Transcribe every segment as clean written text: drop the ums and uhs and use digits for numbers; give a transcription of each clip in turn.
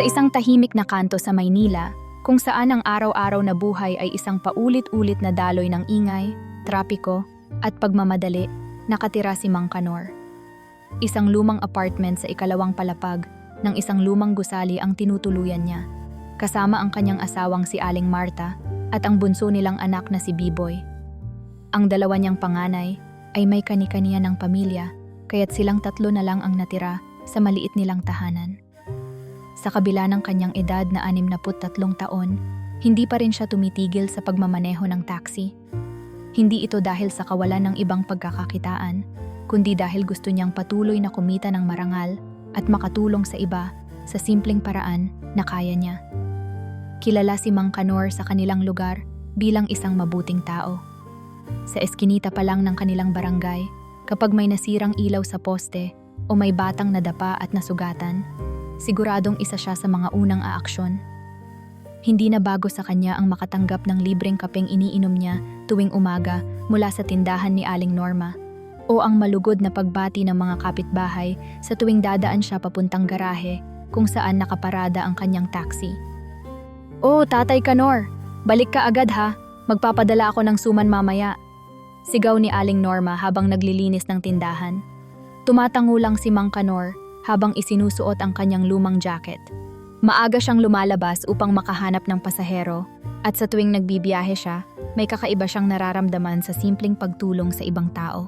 Sa isang tahimik na kanto sa Maynila, kung saan ang araw-araw na buhay ay isang paulit-ulit na daloy ng ingay, trapiko, at pagmamadali, nakatira si Mang Kanor. Isang lumang apartment sa ikalawang palapag ng isang lumang gusali ang tinutuluyan niya, kasama ang kanyang asawang si Aling Marta at ang bunso nilang anak na si Biboy. Ang dalawa niyang panganay ay may kani-kaniya ng pamilya, kaya't silang tatlo na lang ang natira sa maliit nilang tahanan. Sa kabila ng kanyang edad na 63 taon, hindi pa rin siya tumitigil sa pagmamaneho ng taxi. Hindi ito dahil sa kawalan ng ibang pagkakakitaan, kundi dahil gusto niyang patuloy na kumita ng marangal at makatulong sa iba sa simpleng paraan na kaya niya. Kilala si Mang Kanor sa kanilang lugar bilang isang mabuting tao. Sa eskinita pa lang ng kanilang barangay, kapag may nasirang ilaw sa poste o may batang nadapa at nasugatan, siguradong isa siya sa mga unang aaksyon. Hindi na bago sa kanya ang makatanggap ng libreng kapeng iniinom niya tuwing umaga mula sa tindahan ni Aling Norma, o ang malugod na pagbati ng mga kapitbahay sa tuwing dadaan siya papuntang garahe kung saan nakaparada ang kanyang taxi. "Oh, Tatay Kanor, balik ka agad ha, magpapadala ako ng suman mamaya," sigaw ni Aling Norma habang naglilinis ng tindahan. Tumatango lang si Mang Kanor habang isinusuot ang kanyang lumang jacket. Maaga siyang lumalabas upang makahanap ng pasahero, at sa tuwing nagbibiyahe siya, may kakaiba siyang nararamdaman sa simpleng pagtulong sa ibang tao.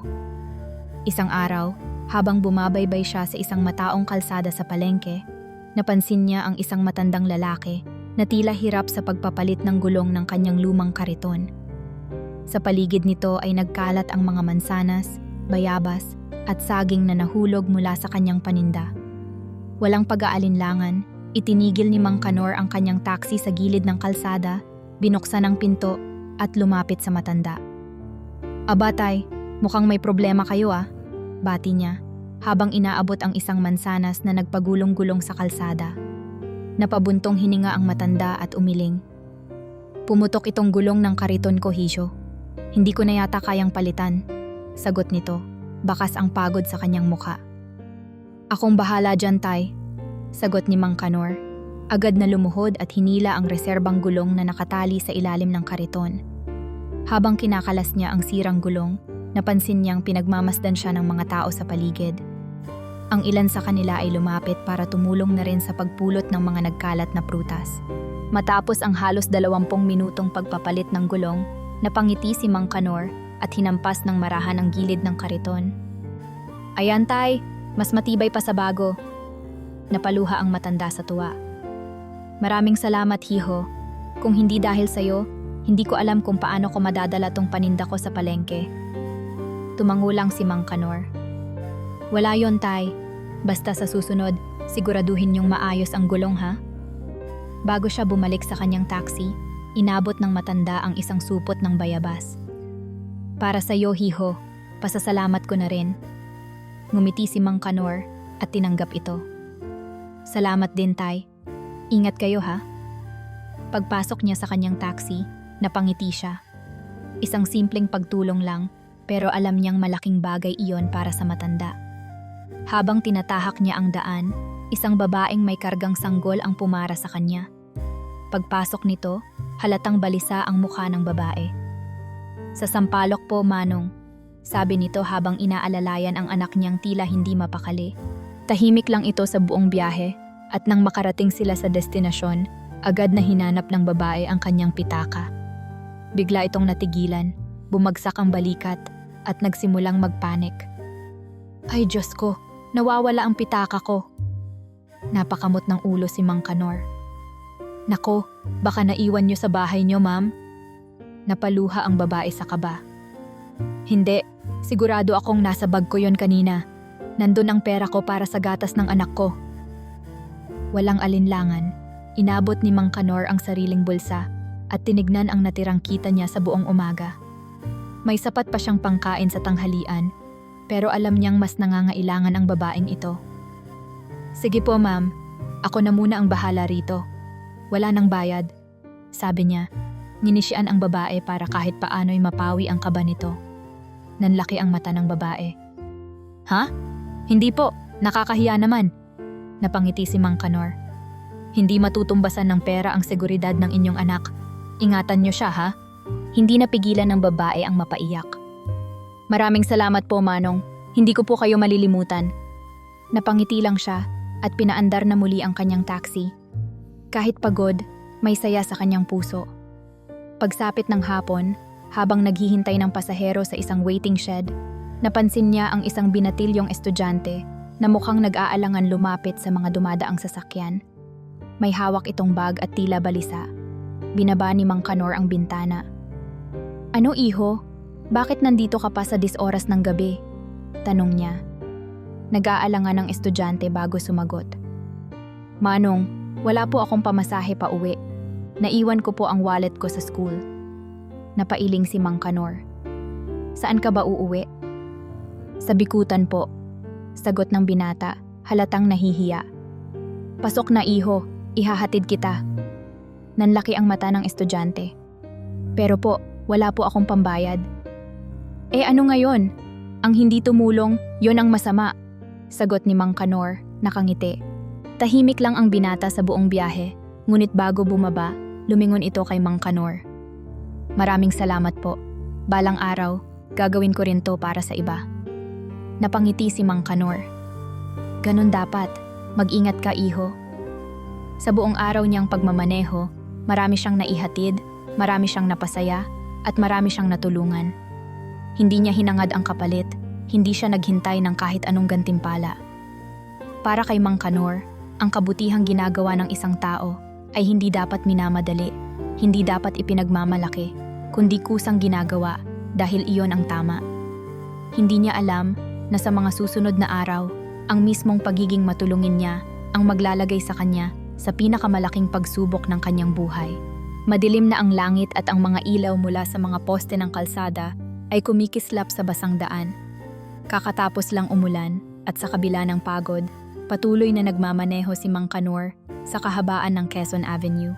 Isang araw, habang bumabaybay siya sa isang mataong kalsada sa palengke, napansin niya ang isang matandang lalaki na tila hirap sa pagpapalit ng gulong ng kanyang lumang kariton. Sa paligid nito ay nagkalat ang mga mansanas, bayabas, at saging na nahulog mula sa kanyang paninda. Walang pag-aalinlangan, itinigil ni Mang Kanor ang kanyang taxi sa gilid ng kalsada, binuksan ang pinto, at lumapit sa matanda. "Aba tay, mukhang may problema kayo ah," bati niya, habang inaabot ang isang mansanas na nagpagulong-gulong sa kalsada. Napabuntong hininga ang matanda at umiling. "Pumutok itong gulong ng kariton ko, Hisyo. Hindi ko na yata kayang palitan," sagot nito, bakas ang pagod sa kanyang mukha. "Akong bahala dyan, tay," sagot ni Mang Kanor. Agad na lumuhod at hinila ang reserbang gulong na nakatali sa ilalim ng kariton. Habang kinakalas niya ang sirang gulong, napansin niyang pinagmamasdan siya ng mga tao sa paligid. Ang ilan sa kanila ay lumapit para tumulong na rin sa pagpulot ng mga nagkalat na prutas. Matapos ang halos 20 minutong pagpapalit ng gulong, napangiti si Mang Kanor at hinampas ng marahan ang gilid ng kariton. "Ayan tay, mas matibay pa sa bago," napaluha ang matanda sa tuwa. "Maraming salamat, Hiho. Kung hindi dahil sa'yo, hindi ko alam kung paano ko madadala tong paninda ko sa palengke." Tumango lang si Mang Kanor. "Wala yon tay. Basta sa susunod, siguraduhin niyong maayos ang gulong ha." Bago siya bumalik sa kanyang taxi, inabot ng matanda ang isang supot ng bayabas. "Para sa'yo, Hiho. Pasasalamat ko na rin." Ngumiti si Mang Kanor at tinanggap ito. "Salamat din tay. Ingat kayo ha." Pagpasok niya sa kanyang taxi, napangiti siya. Isang simpleng pagtulong lang, pero alam niyang malaking bagay iyon para sa matanda. Habang tinatahak niya ang daan, isang babaeng may kargang sanggol ang pumara sa kanya. Pagpasok nito, halatang balisa ang mukha ng babae. "Sa sampalok po, Manong," sabi nito habang inaalalayan ang anak niyang tila hindi mapakali. Tahimik lang ito sa buong biyahe, at nang makarating sila sa destinasyon, agad na hinanap ng babae ang kanyang pitaka. Bigla itong natigilan, bumagsak ang balikat, at nagsimulang magpanik. "Ay Diyos ko, nawawala ang pitaka ko." Napakamot ng ulo si Mang Kanor. "Nako, baka naiwan niyo sa bahay niyo, ma'am?" Napaluha ang babae sa kaba. "Hindi, sigurado akong nasa bag ko yon kanina. Nandun ang pera ko para sa gatas ng anak ko." Walang alinlangan, inabot ni Mang Kanor ang sariling bulsa at tinignan ang natirang kita niya sa buong umaga. May sapat pa siyang pangkain sa tanghalian, pero alam niyang mas nangangailangan ang babaeng ito. "Sige po ma'am, ako na muna ang bahala rito. Wala nang bayad," sabi niya. Ninisyan ang babae para kahit paano'y mapawi ang kaba nito. Nanlaki ang mata ng babae. "Ha? Hindi po, nakakahiya naman." Napangiti si Mang Kanor. Hindi matutumbasan ng pera ang seguridad ng inyong anak. Ingatan niyo siya, ha? Hindi napigilan ng babae ang mapaiyak. Maraming salamat po, Manong. Hindi ko po kayo malilimutan. Napangiti lang siya at pinaandar na muli ang kanyang taxi. Kahit pagod, may saya sa kanyang puso. Pagsapit ng hapon, habang naghihintay ng pasahero sa isang waiting shed, napansin niya ang isang binatilyong estudyante na mukhang nag-aalangan lumapit sa mga dumadaang sasakyan. May hawak itong bag at tila balisa. Binaba ni Mang Kanor ang bintana. "Ano, iho? Bakit nandito ka pa sa 10 oras ng gabi?" tanong niya. Nag-aalangan ang estudyante bago sumagot. "Manong, wala po akong pamasahe pa uwi. Naiwan ko po ang wallet ko sa school." Napailing si Mang Kanor. "Saan ka ba uuwi?" "Sa bikutan po," sagot ng binata, halatang nahihiya. "Pasok na, iho. Ihahatid kita." Nanlaki ang mata ng estudyante. "Pero po, wala po akong pambayad." "Eh ano ngayon? Ang hindi tumulong, yon ang masama," sagot ni Mang Kanor, nakangiti. Tahimik lang ang binata sa buong biyahe, ngunit bago bumaba, lumingon ito kay Mang Kanor. "Maraming salamat po. Balang araw, gagawin ko rin to para sa iba." Napangiti si Mang Kanor. "Ganun dapat. Mag-ingat ka, iho." Sa buong araw niyang pagmamaneho, marami siyang naihatid, marami siyang napasaya, at marami siyang natulungan. Hindi niya hinangad ang kapalit, hindi siya naghintay ng kahit anong gantimpala. Para kay Mang Kanor, ang kabutihang ginagawa ng isang tao ay hindi dapat minamadali, hindi dapat ipinagmamalaki, kundi kusang ginagawa dahil iyon ang tama. Hindi niya alam na sa mga susunod na araw, ang mismong pagiging matulungin niya ang maglalagay sa kanya sa pinakamalaking pagsubok ng kanyang buhay. Madilim na ang langit at ang mga ilaw mula sa mga poste ng kalsada ay kumikislap sa basang daan. Kakatapos lang umulan at sa kabila ng pagod, patuloy na nagmamaneho si Mang Kanor sa kahabaan ng Quezon Avenue.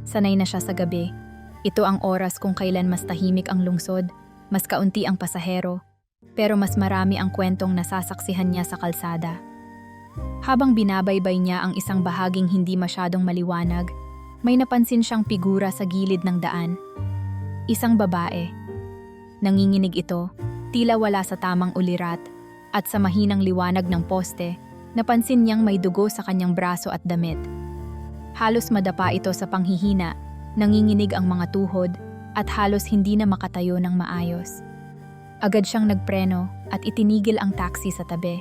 Sanay na siya sa gabi. Ito ang oras kung kailan mas tahimik ang lungsod, mas kaunti ang pasahero, pero mas marami ang kwentong nasasaksihan niya sa kalsada. Habang binabaybay niya ang isang bahaging hindi masyadong maliwanag, may napansin siyang figura sa gilid ng daan. Isang babae. Nanginginig ito, tila wala sa tamang ulirat, at sa mahinang liwanag ng poste, napansin niyang may dugo sa kanyang braso at damit. Halos madapa ito sa panghihina, nanginginig ang mga tuhod, at halos hindi na makatayo ng maayos. Agad siyang nagpreno at itinigil ang taxi sa tabi.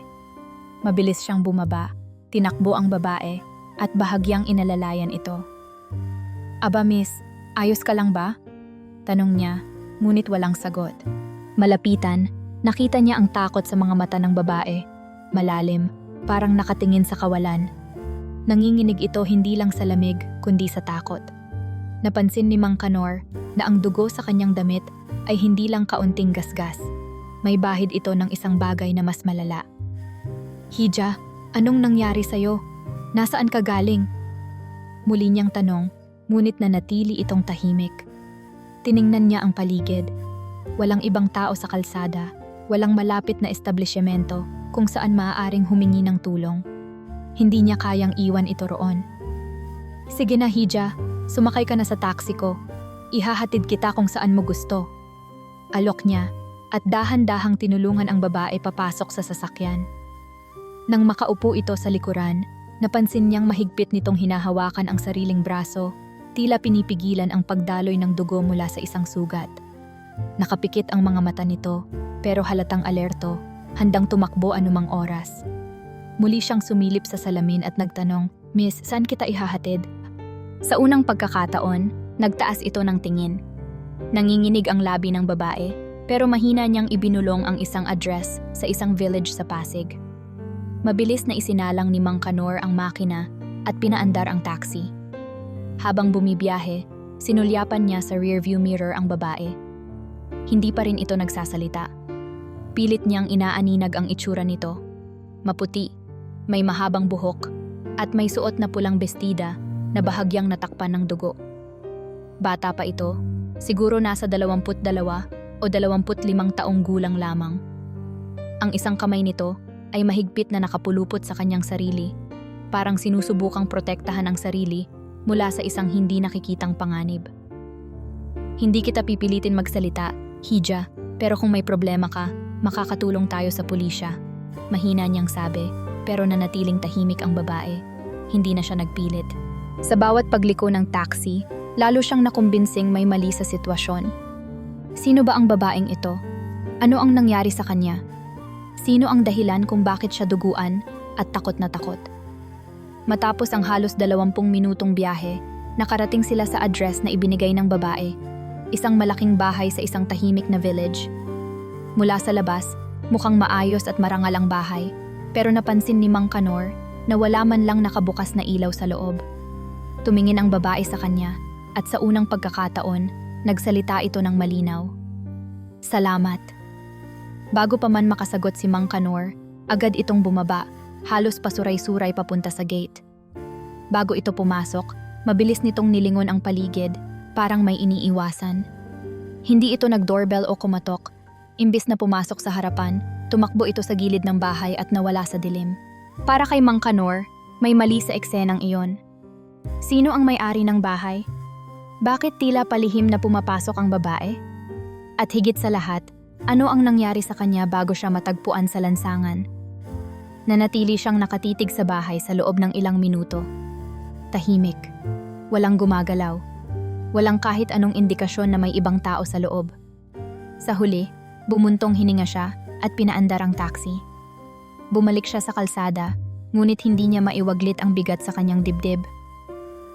Mabilis siyang bumaba, tinakbo ang babae, at bahagyang inalalayan ito. "Aba miss, ayos ka lang ba?" tanong niya, ngunit walang sagot. Malapitan, nakita niya ang takot sa mga mata ng babae. Malalim, parang nakatingin sa kawalan. Nanginginig ito hindi lang sa lamig, kundi sa takot. Napansin ni Mang Kanor na ang dugo sa kanyang damit ay hindi lang kaunting gasgas. May bahid ito ng isang bagay na mas malala. "Hija, anong nangyari sa'yo? Nasaan ka galing?" Muli niyang tanong, ngunit nanatili itong tahimik. Tiningnan niya ang paligid. Walang ibang tao sa kalsada, walang malapit na establishmento kung saan maaaring humingi ng tulong. Hindi niya kayang iwan ito roon. "Sige na, Hija, sumakay ka na sa taxi ko. Ihahatid kita kung saan mo gusto." Alok niya, at dahan-dahang tinulungan ang babae papasok sa sasakyan. Nang makaupo ito sa likuran, napansin niyang mahigpit nitong hinahawakan ang sariling braso, tila pinipigilan ang pagdaloy ng dugo mula sa isang sugat. Nakapikit ang mga mata nito, pero halatang alerto, handang tumakbo anumang oras. Muli siyang sumilip sa salamin at nagtanong, "Miss, saan kita ihahatid?" Sa unang pagkakataon, nagtaas ito ng tingin. Nanginginig ang labi ng babae, pero mahina niyang ibinulong ang isang address sa isang village sa Pasig. Mabilis na isinalang ni Mang Kanor ang makina at pinaandar ang taxi. Habang bumibiyahe, sinulyapan niya sa rearview mirror ang babae. Hindi pa rin ito nagsasalita. Pilit niyang inaaninag ang itsura nito. Maputi, may mahabang buhok, at may suot na pulang bestida na bahagyang natakpan ng dugo. Bata pa ito, siguro nasa 22 o 25 taong gulang lamang. Ang isang kamay nito ay mahigpit na nakapulupot sa kanyang sarili, parang sinusubukang protektahan ang sarili mula sa isang hindi nakikitang panganib. Hindi kita pipilitin magsalita, Hija, pero kung may problema ka, makakatulong tayo sa pulisya. Mahina niyang sabi, pero nanatiling tahimik ang babae. Hindi na siya nagpilit. Sa bawat pagliko ng taxi, lalo siyang nakumbinsing may mali sa sitwasyon. Sino ba ang babaeng ito? Ano ang nangyari sa kanya? Sino ang dahilan kung bakit siya duguan at takot na takot? Matapos ang halos 20 minutong biyahe, nakarating sila sa address na ibinigay ng babae. Isang malaking bahay sa isang tahimik na village. Mula sa labas, mukhang maayos at marangal ang bahay, pero napansin ni Mang Kanor na wala man lang nakabukas na ilaw sa loob. Tumingin ang babae sa kanya at sa unang pagkakataon, nagsalita ito ng malinaw. Salamat. Bago pa man makasagot si Mang Kanor, agad itong bumaba, halos pasuray-suray papunta sa gate. Bago ito pumasok, mabilis nitong nilingon ang paligid, parang may iniiwasan. Hindi ito nag-doorbell o kumatok. Imbis na pumasok sa harapan, tumakbo ito sa gilid ng bahay at nawala sa dilim. Para kay Mang Kanor, may mali sa eksenang iyon. Sino ang may-ari ng bahay? Bakit tila palihim na pumapasok ang babae? At higit sa lahat, ano ang nangyari sa kanya bago siya matagpuan sa lansangan? Nanatili siyang nakatitig sa bahay sa loob ng ilang minuto. Tahimik. Walang gumagalaw. Walang kahit anong indikasyon na may ibang tao sa loob. Sa huli, bumuntong hininga siya at pinaandar ang taxi. Bumalik siya sa kalsada, ngunit hindi niya maiwaglit ang bigat sa kanyang dibdib.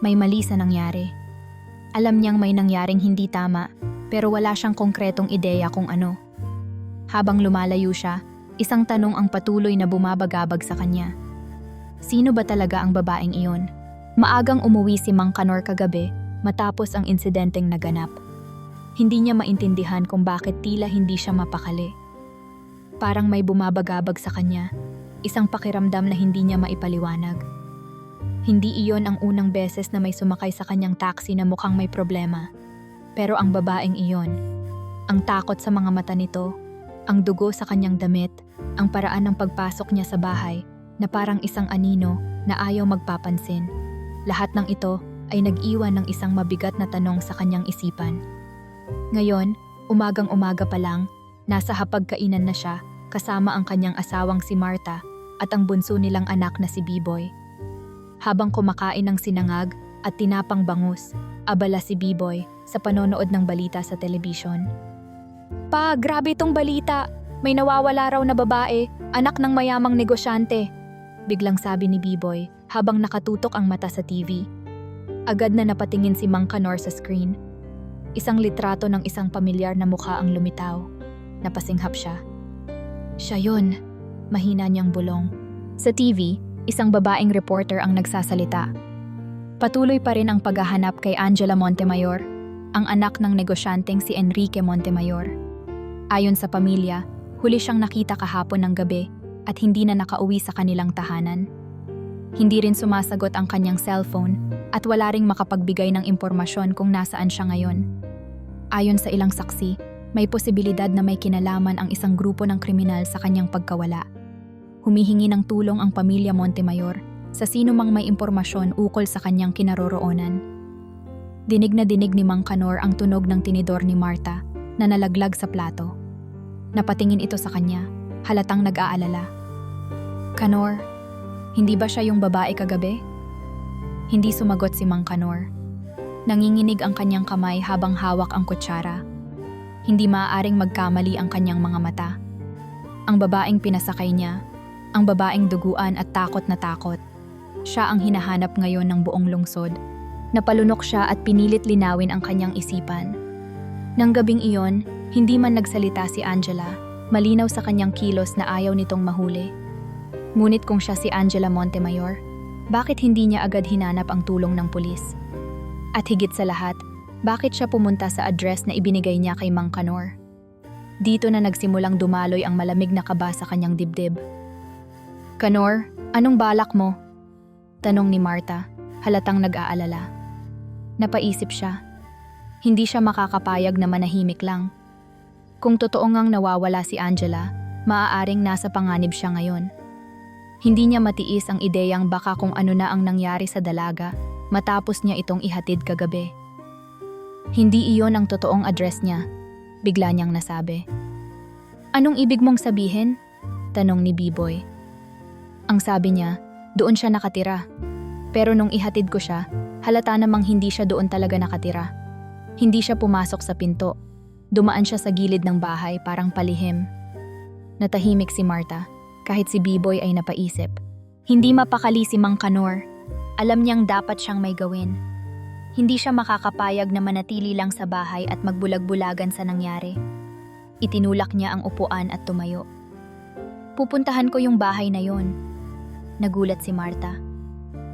May mali sa nangyari. Alam niyang may nangyaring hindi tama, pero wala siyang konkretong ideya kung ano. Habang lumalayo siya, isang tanong ang patuloy na bumabagabag sa kanya. Sino ba talaga ang babaeng iyon? Maagang umuwi si Mang Kanor kagabi matapos ang insidenteng naganap. Hindi niya maintindihan kung bakit tila hindi siya mapakali. Parang may bumabagabag sa kanya, isang pakiramdam na hindi niya maipaliwanag. Hindi iyon ang unang beses na may sumakay sa kanyang taxi na mukhang may problema. Pero ang babaeng iyon, ang takot sa mga mata nito, ang dugo sa kanyang damit, ang paraan ng pagpasok niya sa bahay na parang isang anino na ayaw magpapansin. Lahat ng ito ay nag-iwan ng isang mabigat na tanong sa kanyang isipan. Ngayon, umagang-umaga pa lang, nasa hapagkainan na siya kasama ang kanyang asawang si Marta at ang bunso nilang anak na si Biboy. Habang kumakain ng sinangag at tinapang bangus, abala si Biboy sa panonood ng balita sa telebisyon. Pa, grabe itong balita. May nawawala raw na babae, anak ng mayamang negosyante. Biglang sabi ni Biboy habang nakatutok ang mata sa TV. Agad na napatingin si Mang Kanor sa screen. Isang litrato ng isang pamilyar na mukha ang lumitaw. Napasinghap siya. Siya yun, mahina niyang bulong. Sa TV, isang babaeng reporter ang nagsasalita. Patuloy pa rin ang paghahanap kay Angela Montemayor, ang anak ng negosyanteng si Enrique Montemayor. Ayon sa pamilya, huli siyang nakita kahapon ng gabi at hindi na nakauwi sa kanilang tahanan. Hindi rin sumasagot ang kanyang cellphone at wala ring makapagbigay ng impormasyon kung nasaan siya ngayon. Ayon sa ilang saksi, may posibilidad na may kinalaman ang isang grupo ng kriminal sa kanyang pagkawala. Humihingi ng tulong ang pamilya Montemayor sa sino mang may impormasyon ukol sa kanyang kinaroroonan. Dinig na dinig ni Mang Kanor ang tunog ng tinidor ni Marta na nalaglag sa plato. Napatingin ito sa kanya, halatang nag-aalala. Kanor, hindi ba siya yung babae kagabi? Hindi sumagot si Mang Kanor. Nanginginig ang kanyang kamay habang hawak ang kutsara. Hindi maaaring magkamali ang kanyang mga mata. Ang babaeng pinasakay niya, ang babaeng duguan at takot na takot. Siya ang hinahanap ngayon ng buong lungsod. Napalunok siya at pinilit linawin ang kanyang isipan. Nang gabing iyon, hindi man nagsalita si Angela, malinaw sa kanyang kilos na ayaw nitong mahuli. Ngunit kung siya si Angela Montemayor, bakit hindi niya agad hinanap ang tulong ng pulis? At higit sa lahat, bakit siya pumunta sa address na ibinigay niya kay Mang Kanor? Dito na nagsimulang dumaloy ang malamig na kaba sa kanyang dibdib. Kanor, anong balak mo? Tanong ni Marta, halatang nag-aalala. Napaisip siya. Hindi siya makakapayag na manahimik lang. Kung totoo ngang nawawala si Angela, maaaring nasa panganib siya ngayon. Hindi niya matiis ang ideyang baka kung ano na ang nangyari sa dalaga matapos niya itong ihatid kagabi. Hindi iyon ang totoong address niya, bigla niyang nasabi. Anong ibig mong sabihin? Tanong ni B-Boy. Ang sabi niya, doon siya nakatira. Pero nung ihatid ko siya, halata namang hindi siya doon talaga nakatira. Hindi siya pumasok sa pinto. Dumaan siya sa gilid ng bahay parang palihim. Natahimik si Marta, kahit si B-Boy ay napaisip. Hindi mapakali si Mang Kanor. Alam niyang dapat siyang may gawin. Hindi siya makakapayag na manatili lang sa bahay at magbulag-bulagan sa nangyari. Itinulak niya ang upuan at tumayo. Pupuntahan ko yung bahay na yon. Nagulat si Marta.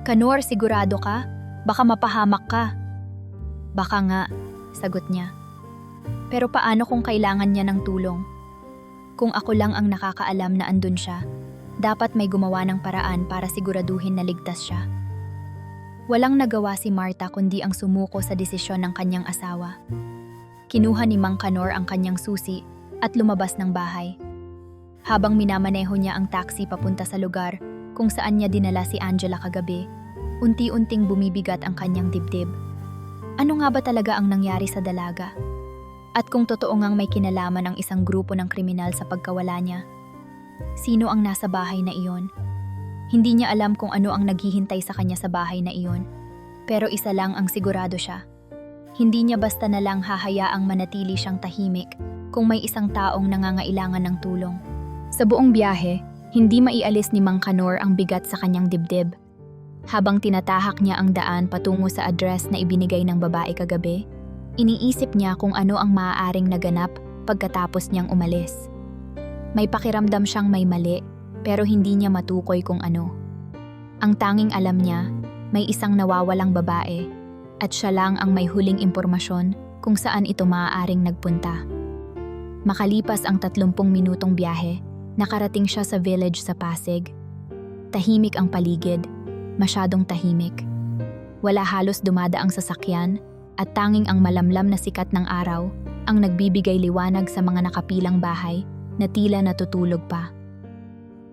Kanor, sigurado ka? Baka mapahamak ka. Baka nga, sagot niya. Pero paano kung kailangan niya ng tulong? Kung ako lang ang nakakaalam na andun siya, dapat may gumawa ng paraan para siguraduhin na ligtas siya. Walang nagawa si Marta kundi ang sumuko sa desisyon ng kanyang asawa. Kinuha ni Mang Kanor ang kanyang susi at lumabas ng bahay. Habang minamaneho niya ang taxi papunta sa lugar kung saan niya dinala si Angela kagabi, unti-unting bumibigat ang kanyang dibdib. Ano nga ba talaga ang nangyari sa dalaga? At kung totoo ngang may kinalaman ang isang grupo ng kriminal sa pagkawala niya, sino ang nasa bahay na iyon? Hindi niya alam kung ano ang naghihintay sa kanya sa bahay na iyon, pero isa lang ang sigurado siya. Hindi niya basta na lang hahayaang manatili siyang tahimik kung may isang taong nangangailangan ng tulong. Sa buong biyahe, hindi maialis ni Mang Kanor ang bigat sa kanyang dibdib. Habang tinatahak niya ang daan patungo sa address na ibinigay ng babae kagabi, iniisip niya kung ano ang maaaring naganap pagkatapos niyang umalis. May pakiramdam siyang may mali, pero hindi niya matukoy kung ano. Ang tanging alam niya, may isang nawawalang babae, at siya lang ang may huling impormasyon kung saan ito maaaring nagpunta. Makalipas ang 30 minutong biyahe, nakarating siya sa village sa Pasig. Tahimik ang paligid, masyadong tahimik. Wala halos dumadaang sasakyan, at tanging ang malamlam na sikat ng araw ang nagbibigay liwanag sa mga nakapilang bahay na tila natutulog pa.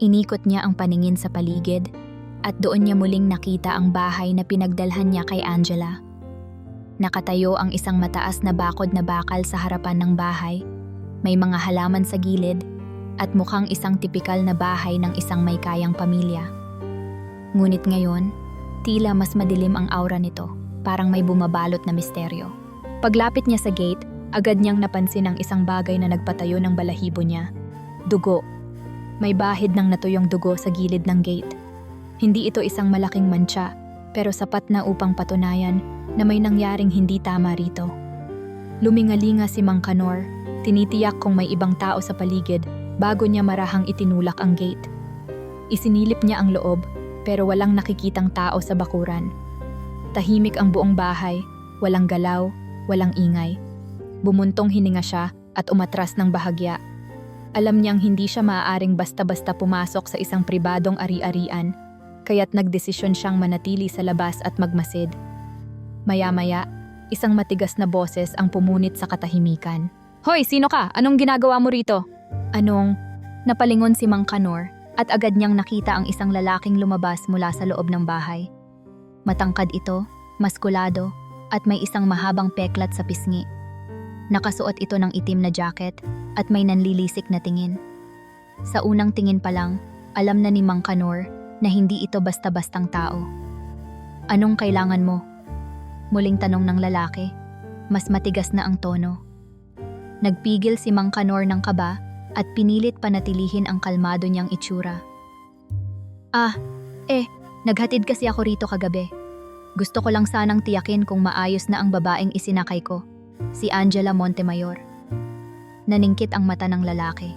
Inikot niya ang paningin sa paligid at doon niya muling nakita ang bahay na pinagdalhan niya kay Angela. Nakatayo ang isang mataas na bakod na bakal sa harapan ng bahay, may mga halaman sa gilid at mukhang isang tipikal na bahay ng isang may kayang pamilya. Ngunit ngayon, tila mas madilim ang aura nito. Parang may bumabalot na misteryo. Paglapit niya sa gate, agad niyang napansin ang isang bagay na nagpatayo ng balahibo niya. Dugo. May bahid ng natuyong dugo sa gilid ng gate. Hindi ito isang malaking mantsa, pero sapat na upang patunayan na may nangyaring hindi tama rito. Lumingalinga si Mang Kanor, tinitiyak kung may ibang tao sa paligid bago niya marahang itinulak ang gate. Isinilip niya ang loob, pero walang nakikitang tao sa bakuran. Tahimik ang buong bahay, walang galaw, walang ingay. Bumuntong hininga siya at umatras ng bahagya. Alam niyang hindi siya maaaring basta-basta pumasok sa isang pribadong ari-arian, kaya't nagdesisyon siyang manatili sa labas at magmasid. Maya-maya, isang matigas na boses ang pumunit sa katahimikan. Hoy, sino ka? Anong ginagawa mo rito? Napalingon si Mang Kanor at agad niyang nakita ang isang lalaking lumabas mula sa loob ng bahay. Matangkad ito, maskulado, at may isang mahabang peklat sa pisngi. Nakasuot ito ng itim na jacket at may nanlilisik na tingin. Sa unang tingin pa lang, alam na ni Mang Kanor na hindi ito basta-bastang tao. Anong kailangan mo? Muling tanong ng lalaki, mas matigas na ang tono. Nagpigil si Mang Kanor ng kaba at pinilit panatilihin ang kalmado niyang itsura. Naghatid kasi ako rito kagabi. Gusto ko lang sanang tiyakin kung maayos na ang babaeng isinakay ko, si Angela Montemayor. Naningkit ang mata ng lalaki.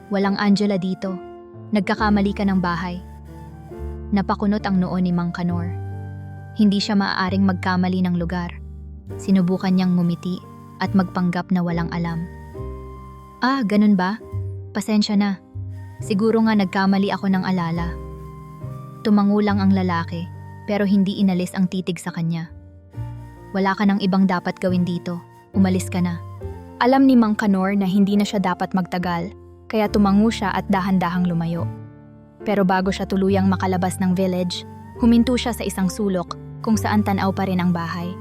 Walang Angela dito. Nagkakamali ka ng bahay. Napakunot ang noo ni Mang Kanor. Hindi siya maaaring magkamali ng lugar. Sinubukan niyang ngumiti at magpanggap na walang alam. Ganun ba? Pasensya na. Siguro nga nagkamali ako ng alala. Tumangulang ang lalaki, pero hindi inalis ang titig sa kanya. Wala ka nang ibang dapat gawin dito. Umalis ka na. Alam ni Mang Kanor na hindi na siya dapat magtagal, kaya tumango siya at dahan-dahang lumayo. Pero bago siya tuluyang makalabas ng village, huminto siya sa isang sulok kung saan tanaw pa rin ang bahay.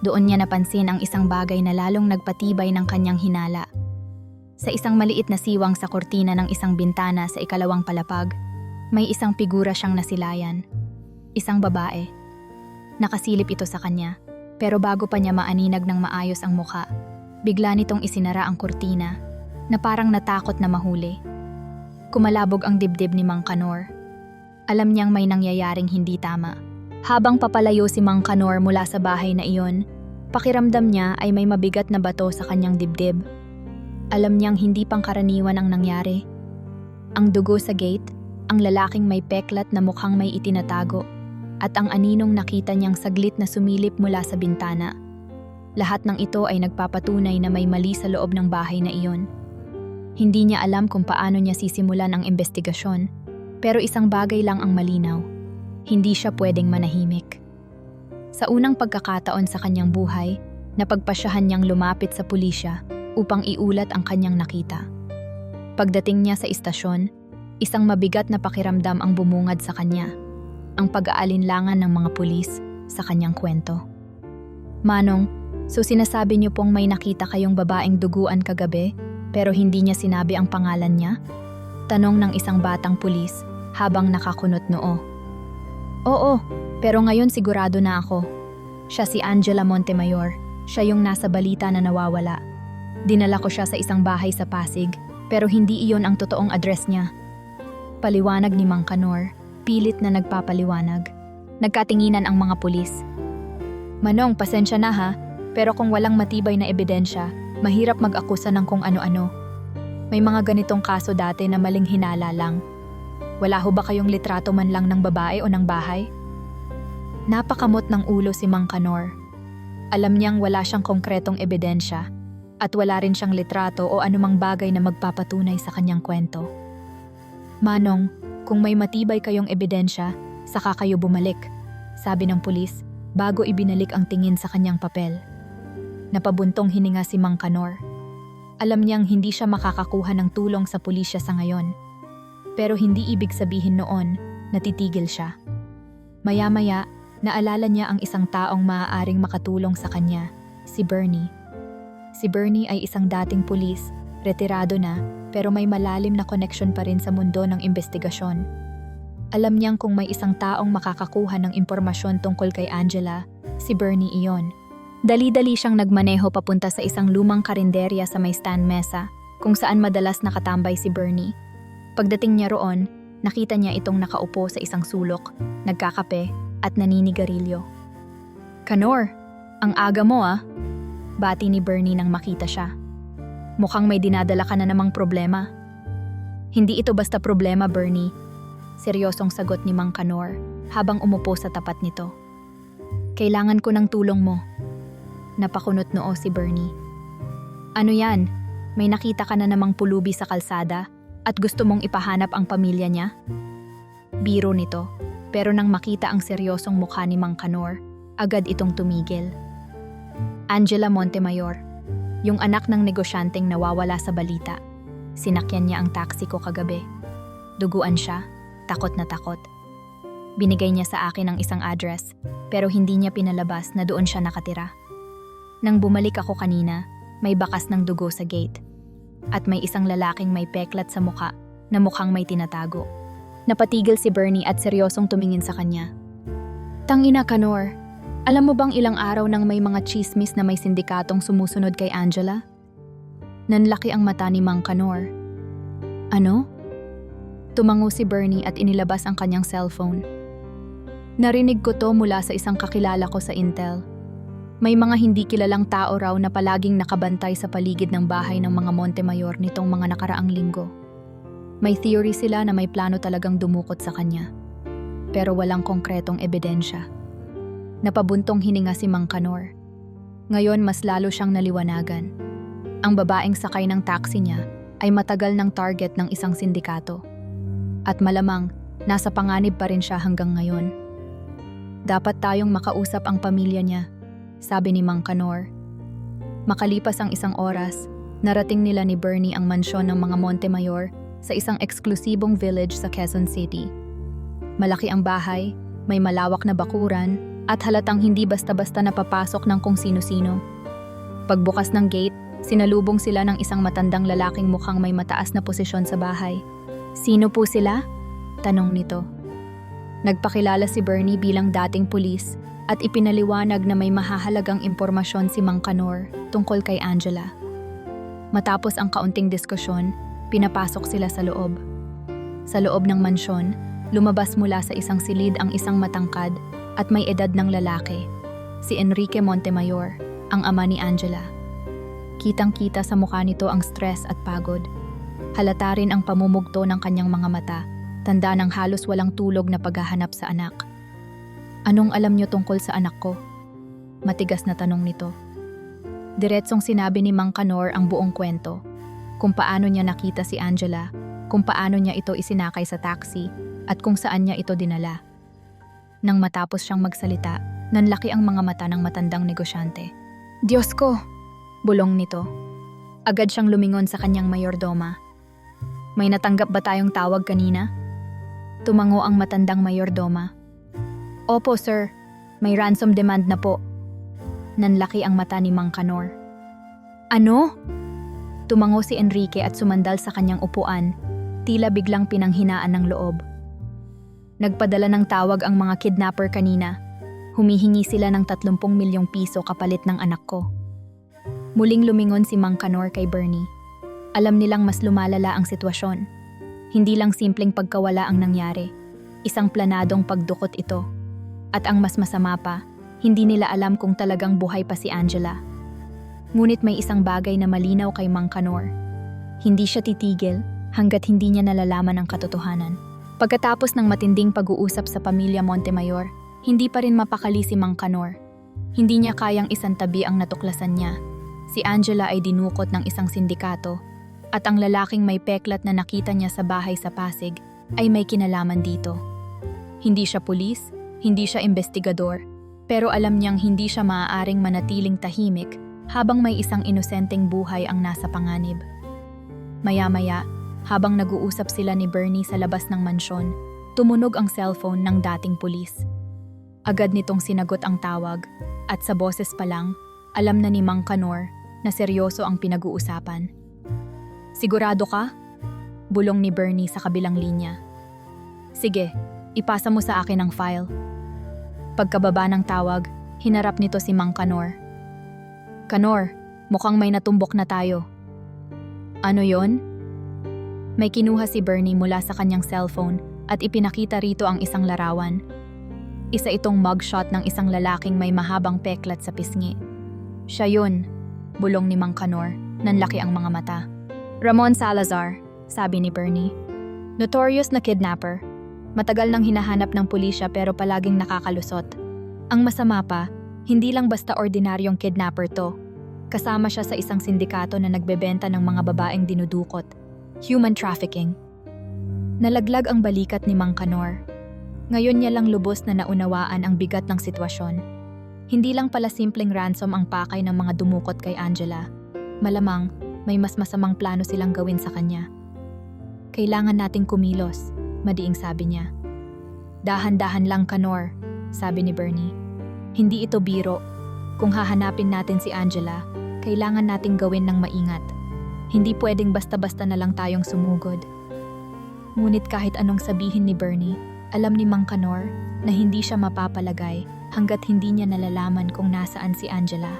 Doon niya napansin ang isang bagay na lalong nagpatibay ng kanyang hinala. Sa isang maliit na siwang sa kortina ng isang bintana sa ikalawang palapag, may isang figura siyang nasilayan. Isang babae. Nakasilip ito sa kanya, pero bago pa niya maaninag ng maayos ang muka, bigla nitong isinara ang kortina na parang natakot na mahuli. Kumalabog ang dibdib ni Mang Kanor. Alam niyang may nangyayaring hindi tama. Habang papalayo si Mang Kanor mula sa bahay na iyon, pakiramdam niya ay may mabigat na bato sa kanyang dibdib. Alam niyang hindi pangkaraniwan ang nangyari. Ang dugo sa gate, ang lalaking may peklat na mukhang may itinatago, at ang aninong nakita niyang saglit na sumilip mula sa bintana. Lahat ng ito ay nagpapatunay na may mali sa loob ng bahay na iyon. Hindi niya alam kung paano niya sisimulan ang investigasyon, pero isang bagay lang ang malinaw. Hindi siya pwedeng manahimik. Sa unang pagkakataon sa kanyang buhay, napagpasyahan niyang lumapit sa pulisya upang iulat ang kanyang nakita. Pagdating niya sa istasyon, isang mabigat na pakiramdam ang bumungad sa kanya, ang pag-aalinlangan ng mga pulis sa kanyang kwento. Manong, so sinasabi niyo pong may nakita kayong babaeng duguan kagabi, pero hindi niya sinabi ang pangalan niya? Tanong ng isang batang pulis habang nakakunot noo. Oo, pero ngayon sigurado na ako. Siya si Angela Montemayor. Siya yung nasa balita na nawawala. Dinala ko siya sa isang bahay sa Pasig, pero hindi iyon ang totoong address niya. Paliwanag ni Mang Kanor, pilit na nagpapaliwanag. Nagkatinginan ang mga pulis. Manong, pasensya na ha, pero kung walang matibay na ebidensya, mahirap mag-akusa ng kung ano-ano. May mga ganitong kaso dati na maling hinala lang. Wala ho ba kayong litrato man lang ng babae o ng bahay? Napakamot ng ulo si Mang Kanor. Alam niyang wala siyang konkretong ebidensya at wala rin siyang litrato o anumang bagay na magpapatunay sa kanyang kwento. Manong, kung may matibay kayong ebidensya, saka kayo bumalik, sabi ng pulis bago ibinalik ang tingin sa kanyang papel. Napabuntong hininga si Mang Kanor. Alam niyang hindi siya makakakuha ng tulong sa pulisya sa ngayon. Pero hindi ibig sabihin noon na titigil siya. Maya-maya, naalala niya ang isang taong maaaring makatulong sa kanya, si Bernie. Si Bernie ay isang dating pulis, retirado na, pero may malalim na koneksyon pa rin sa mundo ng investigasyon. Alam niyang kung may isang taong makakakuha ng impormasyon tungkol kay Angela, si Bernie iyon. Dali-dali siyang nagmaneho papunta sa isang lumang karinderya sa may stand mesa, kung saan madalas nakatambay si Bernie. Pagdating niya roon, nakita niya itong nakaupo sa isang sulok, nagkakape at naninigarilyo. Kanor, ang aga mo ah, bati ni Bernie nang makita siya. Mukhang may dinadala ka na namang problema. Hindi ito basta problema, Bernie. Seryosong sagot ni Mang Kanor habang umupo sa tapat nito. Kailangan ko ng tulong mo. Napakunot noo si Bernie. Ano yan? May nakita ka na namang pulubi sa kalsada at gusto mong ipahanap ang pamilya niya? Biro nito, pero nang makita ang seryosong mukha ni Mang Kanor, agad itong tumigil. Angela Montemayor, yung anak ng negosyanteng nawawala sa balita. Sinakyan niya ang taxi ko kagabi. Duguan siya, takot na takot. Binigay niya sa akin ang isang address, pero hindi niya pinalabas na doon siya nakatira. Nang bumalik ako kanina, may bakas ng dugo sa gate. At may isang lalaking may peklat sa muka na mukhang may tinatago. Napatigil si Bernie at seryosong tumingin sa kanya. Tangina, Kanor, alam mo bang ilang araw nang may mga chismis na may sindikatong sumusunod kay Angela? Nanlaki ang mata ni Mang Kanor. Ano? Tumango si Bernie at inilabas ang kanyang cellphone. Narinig ko to mula sa isang kakilala ko sa Intel. May mga hindi kilalang tao raw na palaging nakabantay sa paligid ng bahay ng mga Montemayor nitong mga nakaraang linggo. May theory sila na may plano talagang dumukot sa kanya. Pero walang konkretong ebidensya. Napabuntong hininga si Mang Kanor. Ngayon mas lalo siyang naliwanagan. Ang babaeng sakay ng taxi niya ay matagal ng target ng isang sindikato. At malamang, nasa panganib pa rin siya hanggang ngayon. Dapat tayong makausap ang pamilya niya, sabi ni Mang Kanor. Makalipas ang isang oras, narating nila ni Bernie ang mansyon ng mga Montemayor sa isang eksklusibong village sa Quezon City. Malaki ang bahay, may malawak na bakuran, at halatang hindi basta-basta napapasok ng kung sino-sino. Pagbukas ng gate, sinalubong sila ng isang matandang lalaking mukhang may mataas na posisyon sa bahay. "Sino po sila?" tanong nito. Nagpakilala si Bernie bilang dating pulis at ipinaliwanag na may mahahalagang impormasyon si Mang Kanor tungkol kay Angela. Matapos ang kaunting diskusyon, pinapasok sila sa loob. Sa loob ng mansyon, lumabas mula sa isang silid ang isang matangkad at may edad ng lalaki, si Enrique Montemayor, ang ama ni Angela. Kitang-kita sa mukha nito ang stress at pagod. Halata rin ang pamumugto ng kanyang mga mata, tanda ng halos walang tulog na paghahanap sa anak. "Anong alam niyo tungkol sa anak ko?" Matigas na tanong nito. Diretsong sinabi ni Mang Kanor ang buong kwento, kung paano niya nakita si Angela, kung paano niya ito isinakay sa taxi, at kung saan niya ito dinala. Nang matapos siyang magsalita, nanlaki ang mga mata ng matandang negosyante. "Diyos ko!" bulong nito. Agad siyang lumingon sa kanyang mayordoma. "May natanggap ba tayong tawag kanina?" Tumango ang matandang mayordoma. "Opo, sir. May ransom demand na po." Nanlaki ang mata ni Mang Kanor. "Ano?" Tumango si Enrique at sumandal sa kanyang upuan, tila biglang pinanghinaan ng loob. "Nagpadala ng tawag ang mga kidnapper kanina. Humihingi sila ng 30 milyong piso kapalit ng anak ko." Muling lumingon si Mang Kanor kay Bernie. Alam nilang mas lumalala ang sitwasyon. Hindi lang simpleng pagkawala ang nangyari. Isang planadong pagdukot ito. At ang mas masama pa, hindi nila alam kung talagang buhay pa si Angela. Ngunit may isang bagay na malinaw kay Mang Kanor. Hindi siya titigil hanggat hindi niya nalalaman ang katotohanan. Pagkatapos ng matinding pag-uusap sa pamilya Montemayor, hindi pa rin mapakali si Mang Kanor. Hindi niya kayang isantabi ang natuklasan niya. Si Angela ay dinukot ng isang sindikato at ang lalaking may peklat na nakita niya sa bahay sa Pasig ay may kinalaman dito. Hindi siya pulis, hindi siya investigador, pero alam niyang hindi siya maaaring manatiling tahimik habang may isang inosenteng buhay ang nasa panganib. Maya-maya, habang nag-uusap sila ni Bernie sa labas ng mansyon, tumunog ang cellphone ng dating pulis. Agad nitong sinagot ang tawag at sa boses pa lang, alam na ni Mang Kanor na seryoso ang pinag-uusapan. "Sigurado ka?" bulong ni Bernie sa kabilang linya. "Sige, ipasa mo sa akin ang file." Pagkababa ng tawag, hinarap nito si Mang Kanor. "Kanor, mukhang may natumbok na tayo." "Ano yon?" May kinuha si Bernie mula sa kanyang cellphone at ipinakita rito ang isang larawan. Isa itong mugshot ng isang lalaking may mahabang peklat sa pisngi. "Siya yun," bulong ni Mang Kanor, nanlaki ang mga mata. "Ramon Salazar," sabi ni Bernie. "Notorious na kidnapper. Matagal nang hinahanap ng pulisya pero palaging nakakalusot. Ang masama pa, hindi lang basta ordinaryong kidnapper to. Kasama siya sa isang sindikato na nagbebenta ng mga babaeng dinudukot. Human trafficking." Nalaglag ang balikat ni Mang Kanor. Ngayon niya lang lubos na naunawaan ang bigat ng sitwasyon. Hindi lang pala simpleng ransom ang pakay ng mga dumukot kay Angela. Malamang, may mas masamang plano silang gawin sa kanya. "Kailangan nating kumilos," madiing sabi niya. "Dahan-dahan lang, Kanor," sabi ni Bernie. "Hindi ito biro. Kung hahanapin natin si Angela, kailangan nating gawin ng maingat. Hindi pwedeng basta-basta na lang tayong sumugod." Ngunit kahit anong sabihin ni Bernie, alam ni Mang Kanor na hindi siya mapapalagay hanggat hindi niya nalalaman kung nasaan si Angela.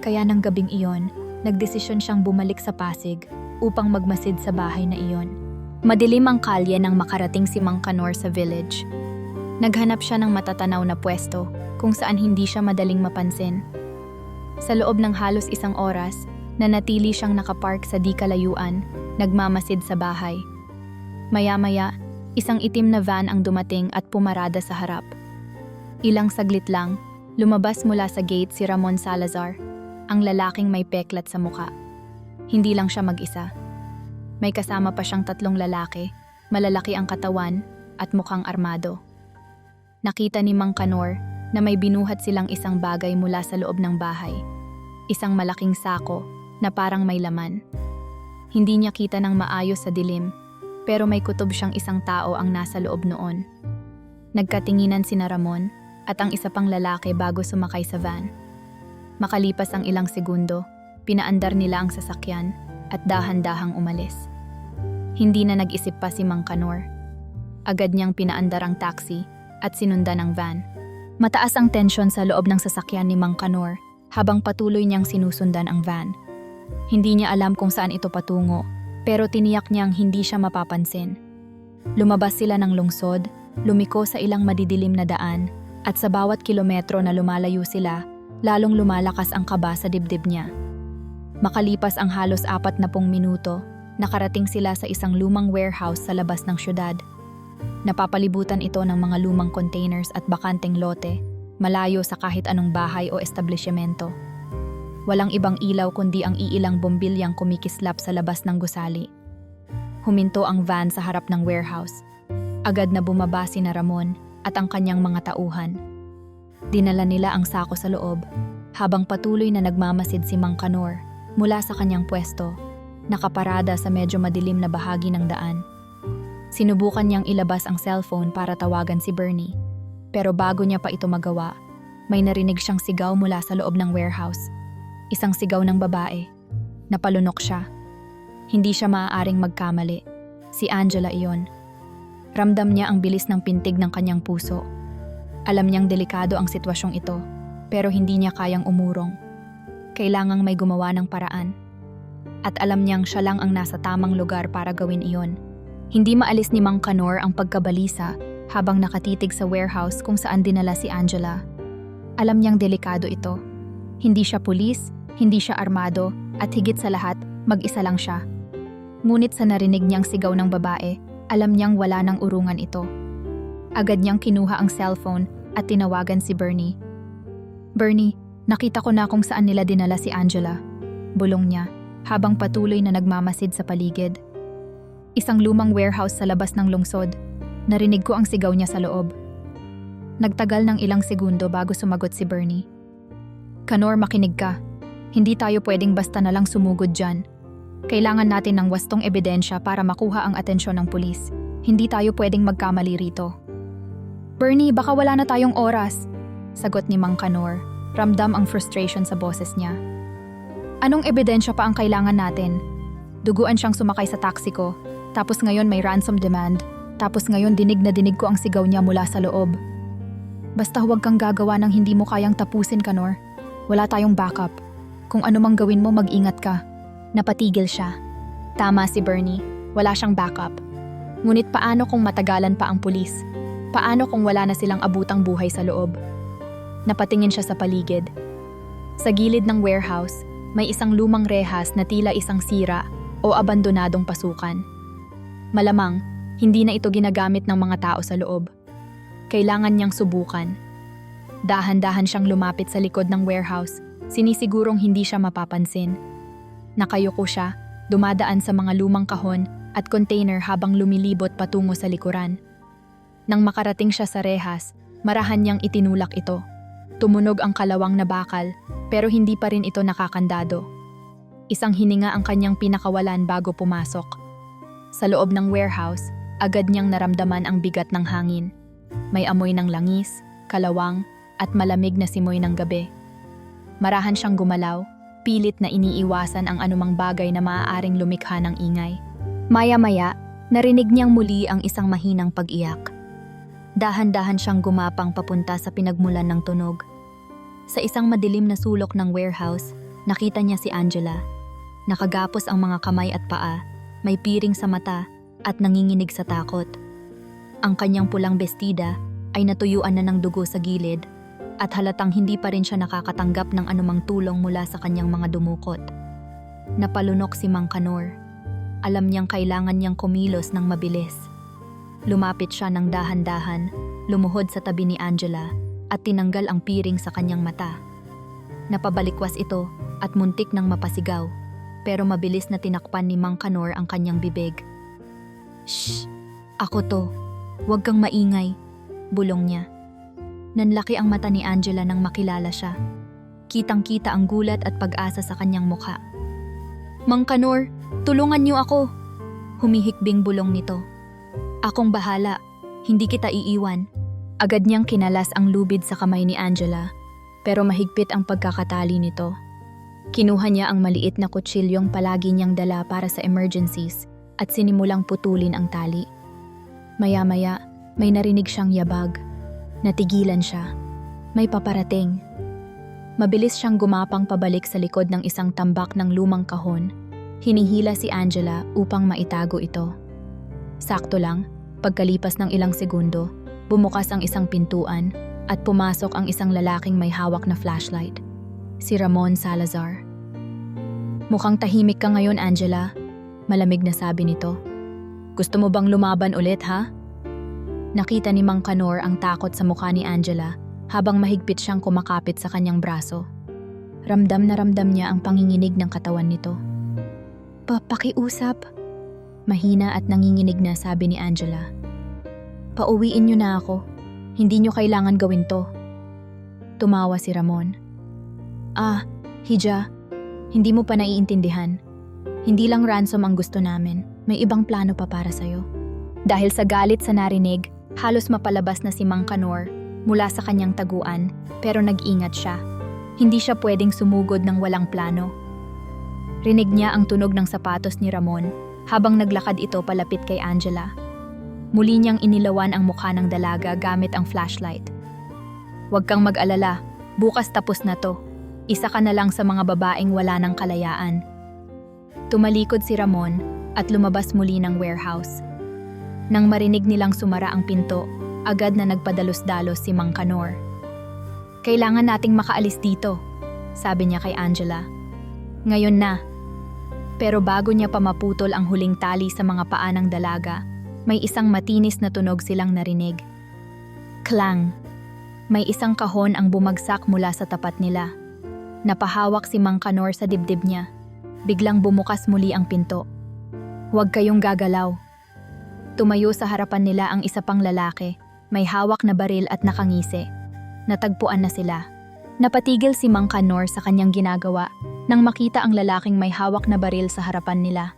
Kaya ng gabing iyon, nagdesisyon siyang bumalik sa Pasig upang magmasid sa bahay na iyon. Madilim ang kalye nang makarating si Mang Kanor sa village. Naghanap siya ng matatanaw na pwesto kung saan hindi siya madaling mapansin. Sa loob ng halos isang oras, nanatili siyang nakapark sa di kalayuan, nagmamasid sa bahay. Maya-maya, isang itim na van ang dumating at pumarada sa harap. Ilang saglit lang, lumabas mula sa gate si Ramon Salazar, ang lalaking may peklat sa muka. Hindi lang siya mag-isa. May kasama pa siyang 3 lalaki, malalaki ang katawan at mukhang armado. Nakita ni Mang Kanor na may binuhat silang isang bagay mula sa loob ng bahay. Isang malaking sako na parang may laman. Hindi niya kita ng maayos sa dilim, pero may kutob siyang isang tao ang nasa loob noon. Nagkatinginan sina Ramon at ang isa pang lalaki bago sumakay sa van. Makalipas ang ilang segundo, pinaandar nila ang sasakyan at dahan-dahang umalis. Hindi na nag-isip pa si Mang Kanor. Agad niyang pinaandar ang taxi at sinundan ang van. Mataas ang tensyon sa loob ng sasakyan ni Mang Kanor habang patuloy niyang sinusundan ang van. Hindi niya alam kung saan ito patungo, pero tiniyak niyang hindi siya mapapansin. Lumabas sila ng lungsod, lumiko sa ilang madidilim na daan, at sa bawat kilometro na lumalayo sila, lalong lumalakas ang kaba sa dibdib niya. Makalipas ang halos 40 minuto, nakarating sila sa isang lumang warehouse sa labas ng syudad. Napapalibutan ito ng mga lumang containers at bakanteng lote, malayo sa kahit anong bahay o establishmento. Walang ibang ilaw kundi ang iilang bombilyang kumikislap sa labas ng gusali. Huminto ang van sa harap ng warehouse. Agad na bumaba si Ramon at ang kanyang mga tauhan. Dinala nila ang sako sa loob, habang patuloy na nagmamasid si Mang Kanor mula sa kanyang pwesto, nakaparada sa medyo madilim na bahagi ng daan. Sinubukan niyang ilabas ang cellphone para tawagan si Bernie, pero bago niya pa ito magawa, may narinig siyang sigaw mula sa loob ng warehouse. Isang sigaw ng babae. Napalunok siya. Hindi siya maaaring magkamali. Si Angela iyon. Ramdam niya ang bilis ng pintig ng kanyang puso. Alam niyang delikado ang sitwasyong ito, pero hindi niya kayang umurong. Kailangang may gumawa ng paraan. At alam niyang siya lang ang nasa tamang lugar para gawin iyon. Hindi maalis ni Mang Kanor ang pagkabalisa habang nakatitig sa warehouse kung saan dinala si Angela. Alam niyang delikado ito. Hindi siya pulis, hindi siya armado, at higit sa lahat, mag-isa lang siya. Ngunit sa narinig niyang sigaw ng babae, alam niyang wala ng urungan ito. Agad niyang kinuha ang cellphone at tinawagan si Bernie. "Bernie, nakita ko na kung saan nila dinala si Angela," bulong niya, habang patuloy na nagmamasid sa paligid. Isang lumang warehouse sa labas ng lungsod. Narinig ko ang sigaw niya sa loob. Nagtagal ng ilang segundo bago sumagot si Bernie. "Kanor, makinig ka. Hindi tayo pwedeng basta na lang sumugod dyan. Kailangan natin ng wastong ebidensya para makuha ang atensyon ng pulis. Hindi tayo pwedeng magkamali rito." "Bernie, baka wala na tayong oras," sagot ni Mang Kanor. Ramdam ang frustration sa boses niya. "Anong ebidensya pa ang kailangan natin? Duguan siyang sumakay sa taxi ko, tapos ngayon may ransom demand, tapos ngayon dinig na dinig ko ang sigaw niya mula sa loob. Basta huwag kang gagawa ng hindi mo kayang tapusin, Kanor. Wala tayong backup. Kung ano mang gawin mo, mag-ingat ka." Napatigil siya. Tama si Bernie, wala siyang backup. Ngunit paano kung matagalan pa ang pulis? Paano kung wala na silang abutang buhay sa loob? Napatingin siya sa paligid. Sa gilid ng warehouse, may isang lumang rehas na tila isang sira o abandonadong pasukan. Malamang, hindi na ito ginagamit ng mga tao sa loob. Kailangan niyang subukan. Dahan-dahan siyang lumapit sa likod ng warehouse, sinisigurong hindi siya mapapansin. Nakayuko siya, dumadaan sa mga lumang kahon at container habang lumilibot patungo sa likuran. Nang makarating siya sa rehas, marahan niyang itinulak ito. Tumunog ang kalawang na bakal, pero hindi pa rin ito nakakandado. Isang hininga ang kanyang pinakawalan bago pumasok. Sa loob ng warehouse, agad niyang naramdaman ang bigat ng hangin. May amoy ng langis, kalawang, at malamig na simoy ng gabi. Marahan siyang gumalaw, pilit na iniiwasan ang anumang bagay na maaaring lumikha ng ingay. Maya-maya, narinig niyang muli ang isang mahinang pag-iyak. Dahan-dahan siyang gumapang papunta sa pinagmulan ng tunog. Sa isang madilim na sulok ng warehouse, nakita niya si Angela. Nakagapos ang mga kamay at paa, may piring sa mata, at nanginginig sa takot. Ang kanyang pulang bestida ay natuyuan na ng dugo sa gilid, at halatang hindi pa rin siya nakakatanggap ng anumang tulong mula sa kanyang mga dumukot. Napalunok si Mang Kanor. Alam niyang kailangan niyang kumilos ng mabilis. Lumapit siya ng dahan-dahan, lumuhod sa tabi ni Angela, at tinanggal ang piring sa kanyang mata. Napabalikwas ito at muntik nang mapasigaw, pero mabilis na tinakpan ni Mang Kanor ang kanyang bibig. "Shh! Ako to. Huwag kang maingay," bulong niya. Nanlaki ang mata ni Angela nang makilala siya. Kitang-kita ang gulat at pag-asa sa kanyang mukha. "Mang Kanor, tulungan niyo ako!" Humihikbing bulong nito. Akong bahala, hindi kita iiwan. Agad niyang kinalas ang lubid sa kamay ni Angela, pero mahigpit ang pagkakatali nito. Kinuha niya ang maliit na kutsilyong palagi niyang dala para sa emergencies at sinimulang putulin ang tali. Maya-maya, may narinig siyang yabag. Natigilan siya. May paparating. Mabilis siyang gumapang pabalik sa likod ng isang tambak ng lumang kahon. Hinihila si Angela upang maitago ito. Sakto lang, pagkalipas ng ilang segundo, bumukas ang isang pintuan at pumasok ang isang lalaking may hawak na flashlight. Si Ramon Salazar. Mukhang tahimik ka ngayon, Angela. Malamig na sabi nito. Gusto mo bang lumaban ulit, ha? Nakita ni Mang Kanor ang takot sa mukha ni Angela habang mahigpit siyang kumakapit sa kanyang braso. Ramdam na ramdam niya ang panginginig ng katawan nito. Pakiusap. Mahina at nanginginig na sabi ni Angela. Pauwiin niyo na ako. Hindi niyo kailangan gawin to. Tumawa si Ramon. Hija, hindi mo pa naiintindihan. Hindi lang ransom ang gusto namin. May ibang plano pa para sa'yo. Dahil sa galit sa narinig, halos mapalabas na si Mang Kanor mula sa kanyang taguan, pero nag-ingat siya. Hindi siya pwedeng sumugod ng walang plano. Rinig niya ang tunog ng sapatos ni Ramon habang naglakad ito palapit kay Angela. Muli niyang inilawan ang mukha ng dalaga gamit ang flashlight. Huwag kang mag-alala, bukas tapos na to. Isa ka na lang sa mga babaeng wala ng kalayaan. Tumalikod si Ramon at lumabas muli ng warehouse. Nang marinig nilang sumara ang pinto, agad na nagpadalos-dalos si Mang Kanor. Kailangan nating makaalis dito, sabi niya kay Angela. Ngayon na. Pero bago niya pa maputol ang huling tali sa mga paa ng dalaga, may isang matinis na tunog silang narinig. Klang! May isang kahon ang bumagsak mula sa tapat nila. Napahawak si Mang Kanor sa dibdib niya. Biglang bumukas muli ang pinto. Huwag kayong gagalaw. Tumayo sa harapan nila ang isa pang lalaki, may hawak na baril at nakangisi. Natagpuan na sila. Napatigil si Mang Kanor sa kanyang ginagawa nang makita ang lalaking may hawak na baril sa harapan nila.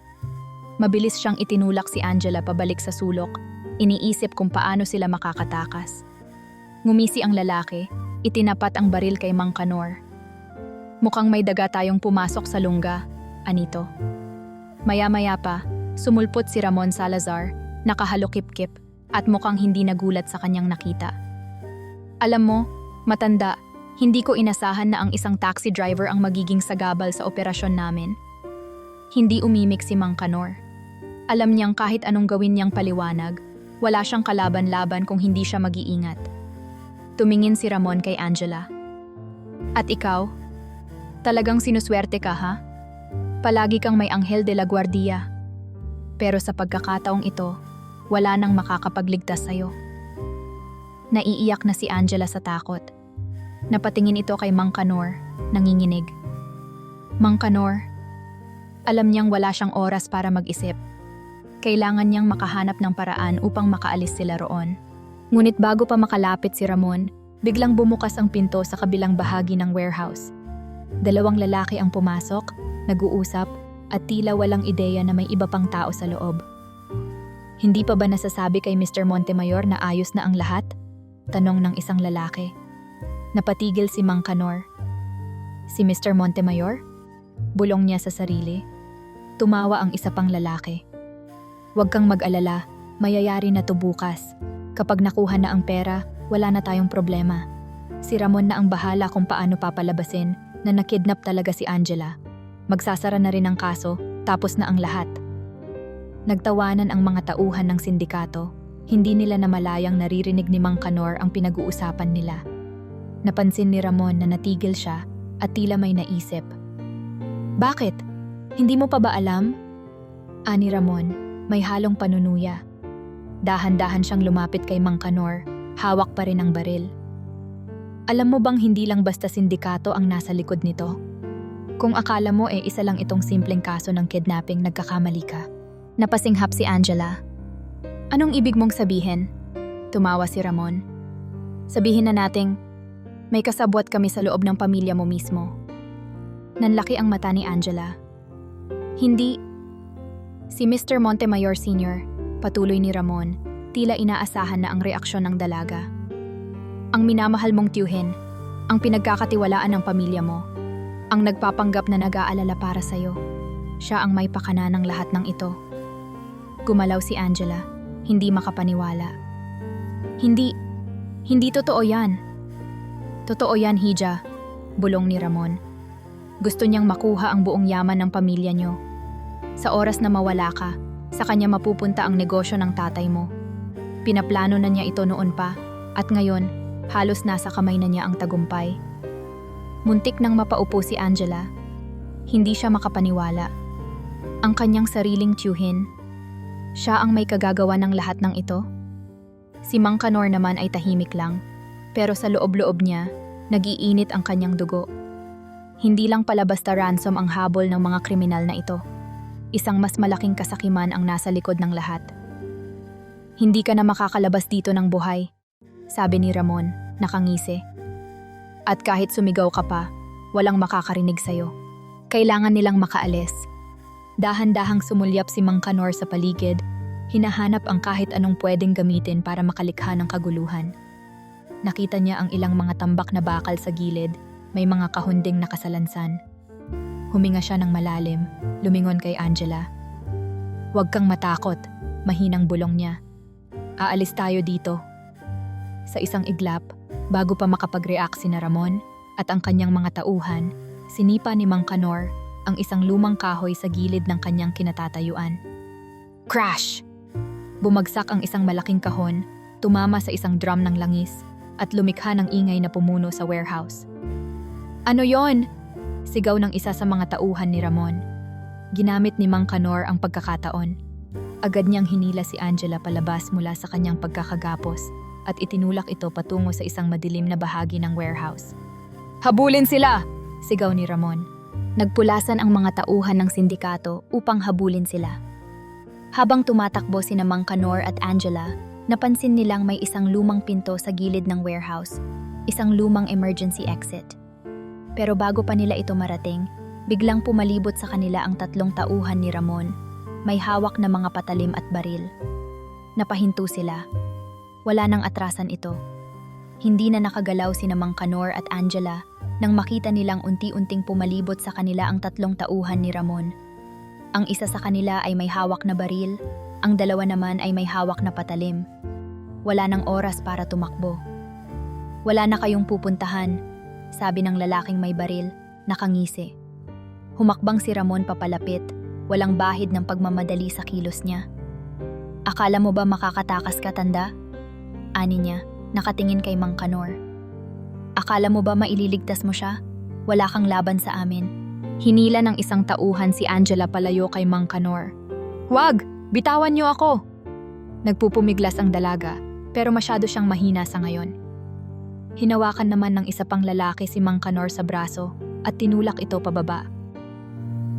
Mabilis siyang itinulak si Angela pabalik sa sulok, iniisip kung paano sila makakatakas. Ngumisi ang lalaki, itinapat ang baril kay Mang Kanor. Mukhang may daga tayong pumasok sa lungga, anito. Maya-maya pa, sumulpot si Ramon Salazar, nakahalokip-kip, at mukhang hindi nagulat sa kanyang nakita. Alam mo, matanda, hindi ko inasahan na ang isang taxi driver ang magiging sagabal sa operasyon namin. Hindi umimik si Mang Kanor. Alam niyang kahit anong gawin niyang paliwanag, wala siyang kalaban-laban kung hindi siya mag-iingat. Tumingin si Ramon kay Angela. At ikaw? Talagang sinuswerte ka, ha? Palagi kang may anghel de la guardia. Pero sa pagkakataong ito, wala nang makakapagligtas sa'yo. Naiiyak na si Angela sa takot. Napatingin ito kay Mang Kanor, nanginginig. Mang Kanor, alam niyang wala siyang oras para mag-isip. Kailangan niyang makahanap ng paraan upang makaalis sila roon. Ngunit bago pa makalapit si Ramon, biglang bumukas ang pinto sa kabilang bahagi ng warehouse. Dalawang lalaki ang pumasok, nag-uusap, at tila walang ideya na may iba pang tao sa loob. Hindi pa ba nasasabi kay Mr. Montemayor na ayos na ang lahat? Tanong ng isang lalaki. Napatigil si Mang Kanor. Si Mr. Montemayor? Bulong niya sa sarili. Tumawa ang isa pang lalaki. Huwag kang mag-alala, mayayari na to bukas. Kapag nakuha na ang pera, wala na tayong problema. Si Ramon na ang bahala kung paano papalabasin na nakidnap talaga si Angela. Magsasara na rin ang kaso, tapos na ang lahat. Nagtawanan ang mga tauhan ng sindikato. Hindi nila namalayang naririnig ni Mang Kanor ang pinag-uusapan nila. Napansin ni Ramon na natigil siya at tila may naisip. Bakit? Hindi mo pa ba alam? Ani Ramon, may halong panunuya. Dahan-dahan siyang lumapit kay Mang Kanor, hawak pa rin ang baril. Alam mo bang hindi lang basta sindikato ang nasa likod nito? Kung akala mo isa lang itong simpleng kaso ng kidnapping, nagkakamali ka. Napasinghap si Angela. Anong ibig mong sabihin? Tumawa si Ramon. Sabihin na nating, may kasabwat kami sa loob ng pamilya mo mismo. Nanlaki ang mata ni Angela. Si Mr. Montemayor Sr., patuloy ni Ramon, tila inaasahan na ang reaksyon ng dalaga. Ang minamahal mong tiyuhin, ang pinagkakatiwalaan ng pamilya mo, ang nagpapanggap na nag-aalala para sa'yo. Siya ang may pakana ng lahat ng ito. Gumalaw si Angela, hindi makapaniwala. Hindi totoo yan. Totoo yan, Hija, bulong ni Ramon. Gusto niyang makuha ang buong yaman ng pamilya niyo. Sa oras na mawala ka, sa kanya mapupunta ang negosyo ng tatay mo. Pinaplano na niya ito noon pa, at ngayon, halos nasa kamay na niya ang tagumpay. Muntik nang mapaupo si Angela. Hindi siya makapaniwala. Ang kanyang sariling tiyuhin. Siya ang may kagagawa ng lahat ng ito. Si Mang Kanor naman ay tahimik lang, pero sa loob-loob niya, nag-iinit ang kanyang dugo. Hindi lang pala basta ransom ang habol ng mga kriminal na ito. Isang mas malaking kasakiman ang nasa likod ng lahat. Hindi ka na makakalabas dito ng buhay, sabi ni Ramon, nakangisi. At kahit sumigaw ka pa, walang makakarinig sa'yo. Kailangan nilang makaalis. Dahan-dahang sumulyap si Mang Kanor sa paligid, hinahanap ang kahit anong pwedeng gamitin para makalikha ng kaguluhan. Nakita niya ang ilang mga tambak na bakal sa gilid, may mga kahunding nakasalansan. Huminga siya ng malalim, lumingon kay Angela. "Huwag kang matakot," mahinang bulong niya. "Aalis tayo dito." Sa isang iglap, bago pa makapag-react si Ramon at ang kanyang mga tauhan, sinipa ni Mang Kanor ang isang lumang kahoy sa gilid ng kanyang kinatatayuan. Crash! Bumagsak ang isang malaking kahon, tumama sa isang drum ng langis, at lumikha ng ingay na pumuno sa warehouse. "Ano yon?" Sigaw ng isa sa mga tauhan ni Ramon. Ginamit ni Mang Kanor ang pagkakataon. Agad niyang hinila si Angela palabas mula sa kanyang pagkakagapos at itinulak ito patungo sa isang madilim na bahagi ng warehouse. "Habulin sila!" Sigaw ni Ramon. Nagpulasan ang mga tauhan ng sindikato upang habulin sila. Habang tumatakbo sina Mang Kanor at Angela, napansin nilang may isang lumang pinto sa gilid ng warehouse, isang lumang emergency exit. Pero bago pa nila ito marating, biglang pumalibot sa kanila ang tatlong tauhan ni Ramon, may hawak na mga patalim at baril. Napahinto sila. Wala nang atrasan ito. Hindi na nakagalaw sina Mang Kanor at Angela nang makita nilang unti-unting pumalibot sa kanila ang tatlong tauhan ni Ramon. Ang isa sa kanila ay may hawak na baril, ang dalawa naman ay may hawak na patalim. Wala nang oras para tumakbo. "Wala na kayong pupuntahan," sabi ng lalaking may baril, nakangisi. Humakbang si Ramon papalapit, walang bahid ng pagmamadali sa kilos niya. "Akala mo ba makakatakas ka, tanda?" Ani niya, nakatingin kay Mang Kanor. "Akala mo ba maililigtas mo siya? Wala kang laban sa amin." Hinila ng isang tauhan si Angela palayo kay Mang Kanor. "Wag! Bitawan niyo ako!" Nagpupumiglas ang dalaga, pero masyado siyang mahina sa ngayon. Hinawakan naman ng isa pang lalaki si Mang Kanor sa braso at tinulak ito pababa.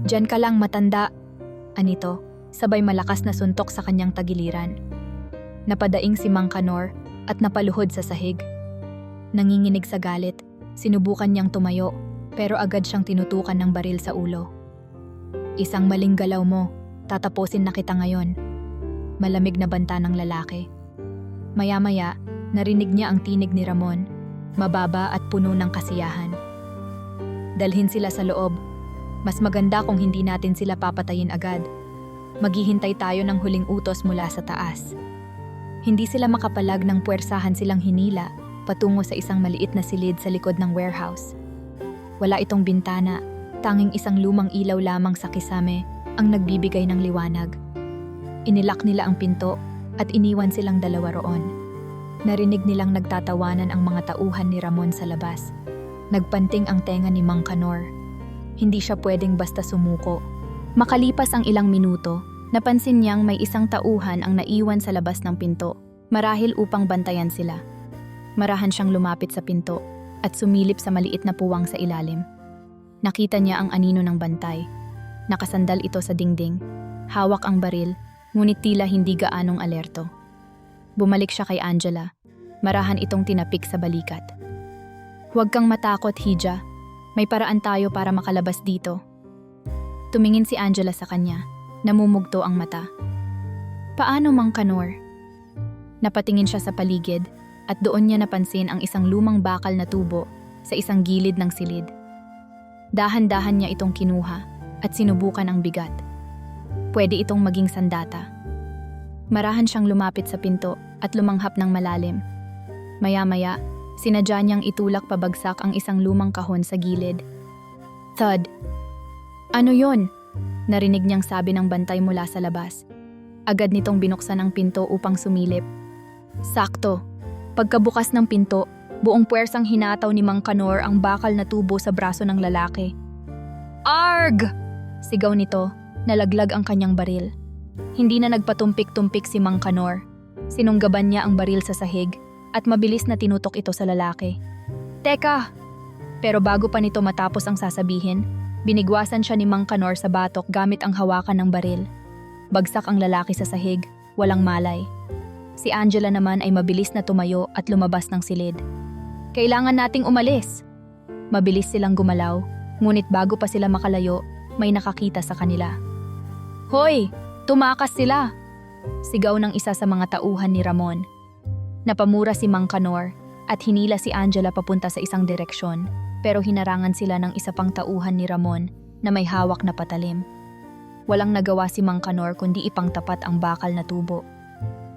"Diyan ka lang, matanda," anito, sabay malakas na suntok sa kanyang tagiliran. Napadaing si Mang Kanor at napaluhod sa sahig. Nanginginig sa galit, sinubukan niyang tumayo, pero agad siyang tinutukan ng baril sa ulo. "Isang maling galaw mo, tatapusin na kita ngayon," malamig na banta ng lalaki. Maya-maya, narinig niya ang tinig ni Ramon, mababa at puno ng kasiyahan. "Dalhin sila sa loob. Mas maganda kung hindi natin sila papatayin agad. Maghihintay tayo ng huling utos mula sa taas." Hindi sila makapalag nang puwersahan silang hinila patungo sa isang maliit na silid sa likod ng warehouse. Wala itong bintana, tanging isang lumang ilaw lamang sa kisame ang nagbibigay ng liwanag. Inilak nila ang pinto at iniwan silang dalawa roon. Narinig nilang nagtatawanan ang mga tauhan ni Ramon sa labas. Nagpanting ang tenga ni Mang Kanor. Hindi siya pwedeng basta sumuko. Makalipas ang ilang minuto, napansin niyang may isang tauhan ang naiwan sa labas ng pinto, marahil upang bantayan sila. Marahan siyang lumapit sa pinto at sumilip sa maliit na puwang sa ilalim. Nakita niya ang anino ng bantay. Nakasandal ito sa dingding. Hawak ang baril, ngunit tila hindi gaanong alerto. Bumalik siya kay Angela. Marahan itong tinapik sa balikat. "Huwag kang matakot, Hija. May paraan tayo para makalabas dito." Tumingin si Angela sa kanya. Namumugto ang mata. Paano, Mang Kanor? Napatingin siya sa paligid at doon niya napansin ang isang lumang bakal na tubo sa isang gilid ng silid. Dahan-dahan niya itong kinuha at sinubukan ang bigat. Pwede itong maging sandata. Marahan siyang lumapit sa pinto at lumanghap ng malalim. Maya-maya, sinadya niyang itulak pabagsak ang isang lumang kahon sa gilid. Thud! Ano yon? Narinig niyang sabi ng bantay mula sa labas. Agad nitong binuksan ang pinto upang sumilip. Sakto. Pagkabukas ng pinto, buong puwersang hinataw ni Mang Kanor ang bakal na tubo sa braso ng lalaki. Arg! Sigaw nito, nalaglag ang kanyang baril. Hindi na nagpatumpik-tumpik si Mang Kanor. Sinunggaban niya ang baril sa sahig at mabilis na tinutok ito sa lalaki. Teka! Pero bago pa nito matapos ang sasabihin, binigwasan siya ni Mang Kanor sa batok gamit ang hawakan ng baril. Bagsak ang lalaki sa sahig, walang malay. Si Angela naman ay mabilis na tumayo at lumabas ng silid. Kailangan nating umalis. Mabilis silang gumalaw, ngunit bago pa sila makalayo, may nakakita sa kanila. Hoy! Tumakas sila! Sigaw ng isa sa mga tauhan ni Ramon. Napamura si Mang Kanor at hinila si Angela papunta sa isang direksyon, pero hinarangan sila ng isa pang tauhan ni Ramon na may hawak na patalim. Walang nagawa si Mang Kanor kundi ipangtapat ang bakal na tubo.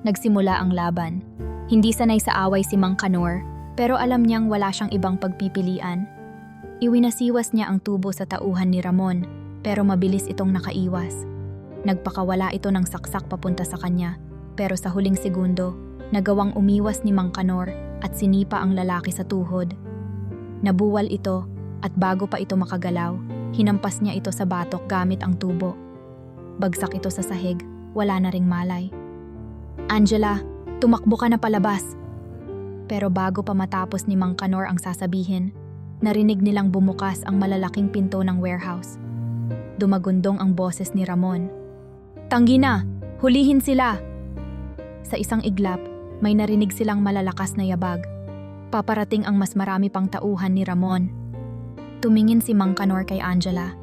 Nagsimula ang laban. Hindi sanay sa away si Mang Kanor, pero alam niyang wala siyang ibang pagpipilian. Iwinasiwas niya ang tubo sa tauhan ni Ramon, pero mabilis itong nakaiwas. Nagpakawala ito ng saksak papunta sa kanya, pero sa huling segundo, nagawang umiwas ni Mang Kanor at sinipa ang lalaki sa tuhod. Nabuwal ito at bago pa ito makagalaw, hinampas niya ito sa batok gamit ang tubo. Bagsak ito sa sahig, wala na ring malay. Angela, tumakbo ka na palabas. Pero bago pa matapos ni Mang Kanor ang sasabihin, narinig nilang bumukas ang malalaking pinto ng warehouse. Dumagundong ang boses ni Ramon. Tanggi na! Hulihin sila! Sa isang iglap, may narinig silang malalakas na yabag. Paparating ang mas marami pang tauhan ni Ramon. Tumingin si Mang Kanor kay Angela.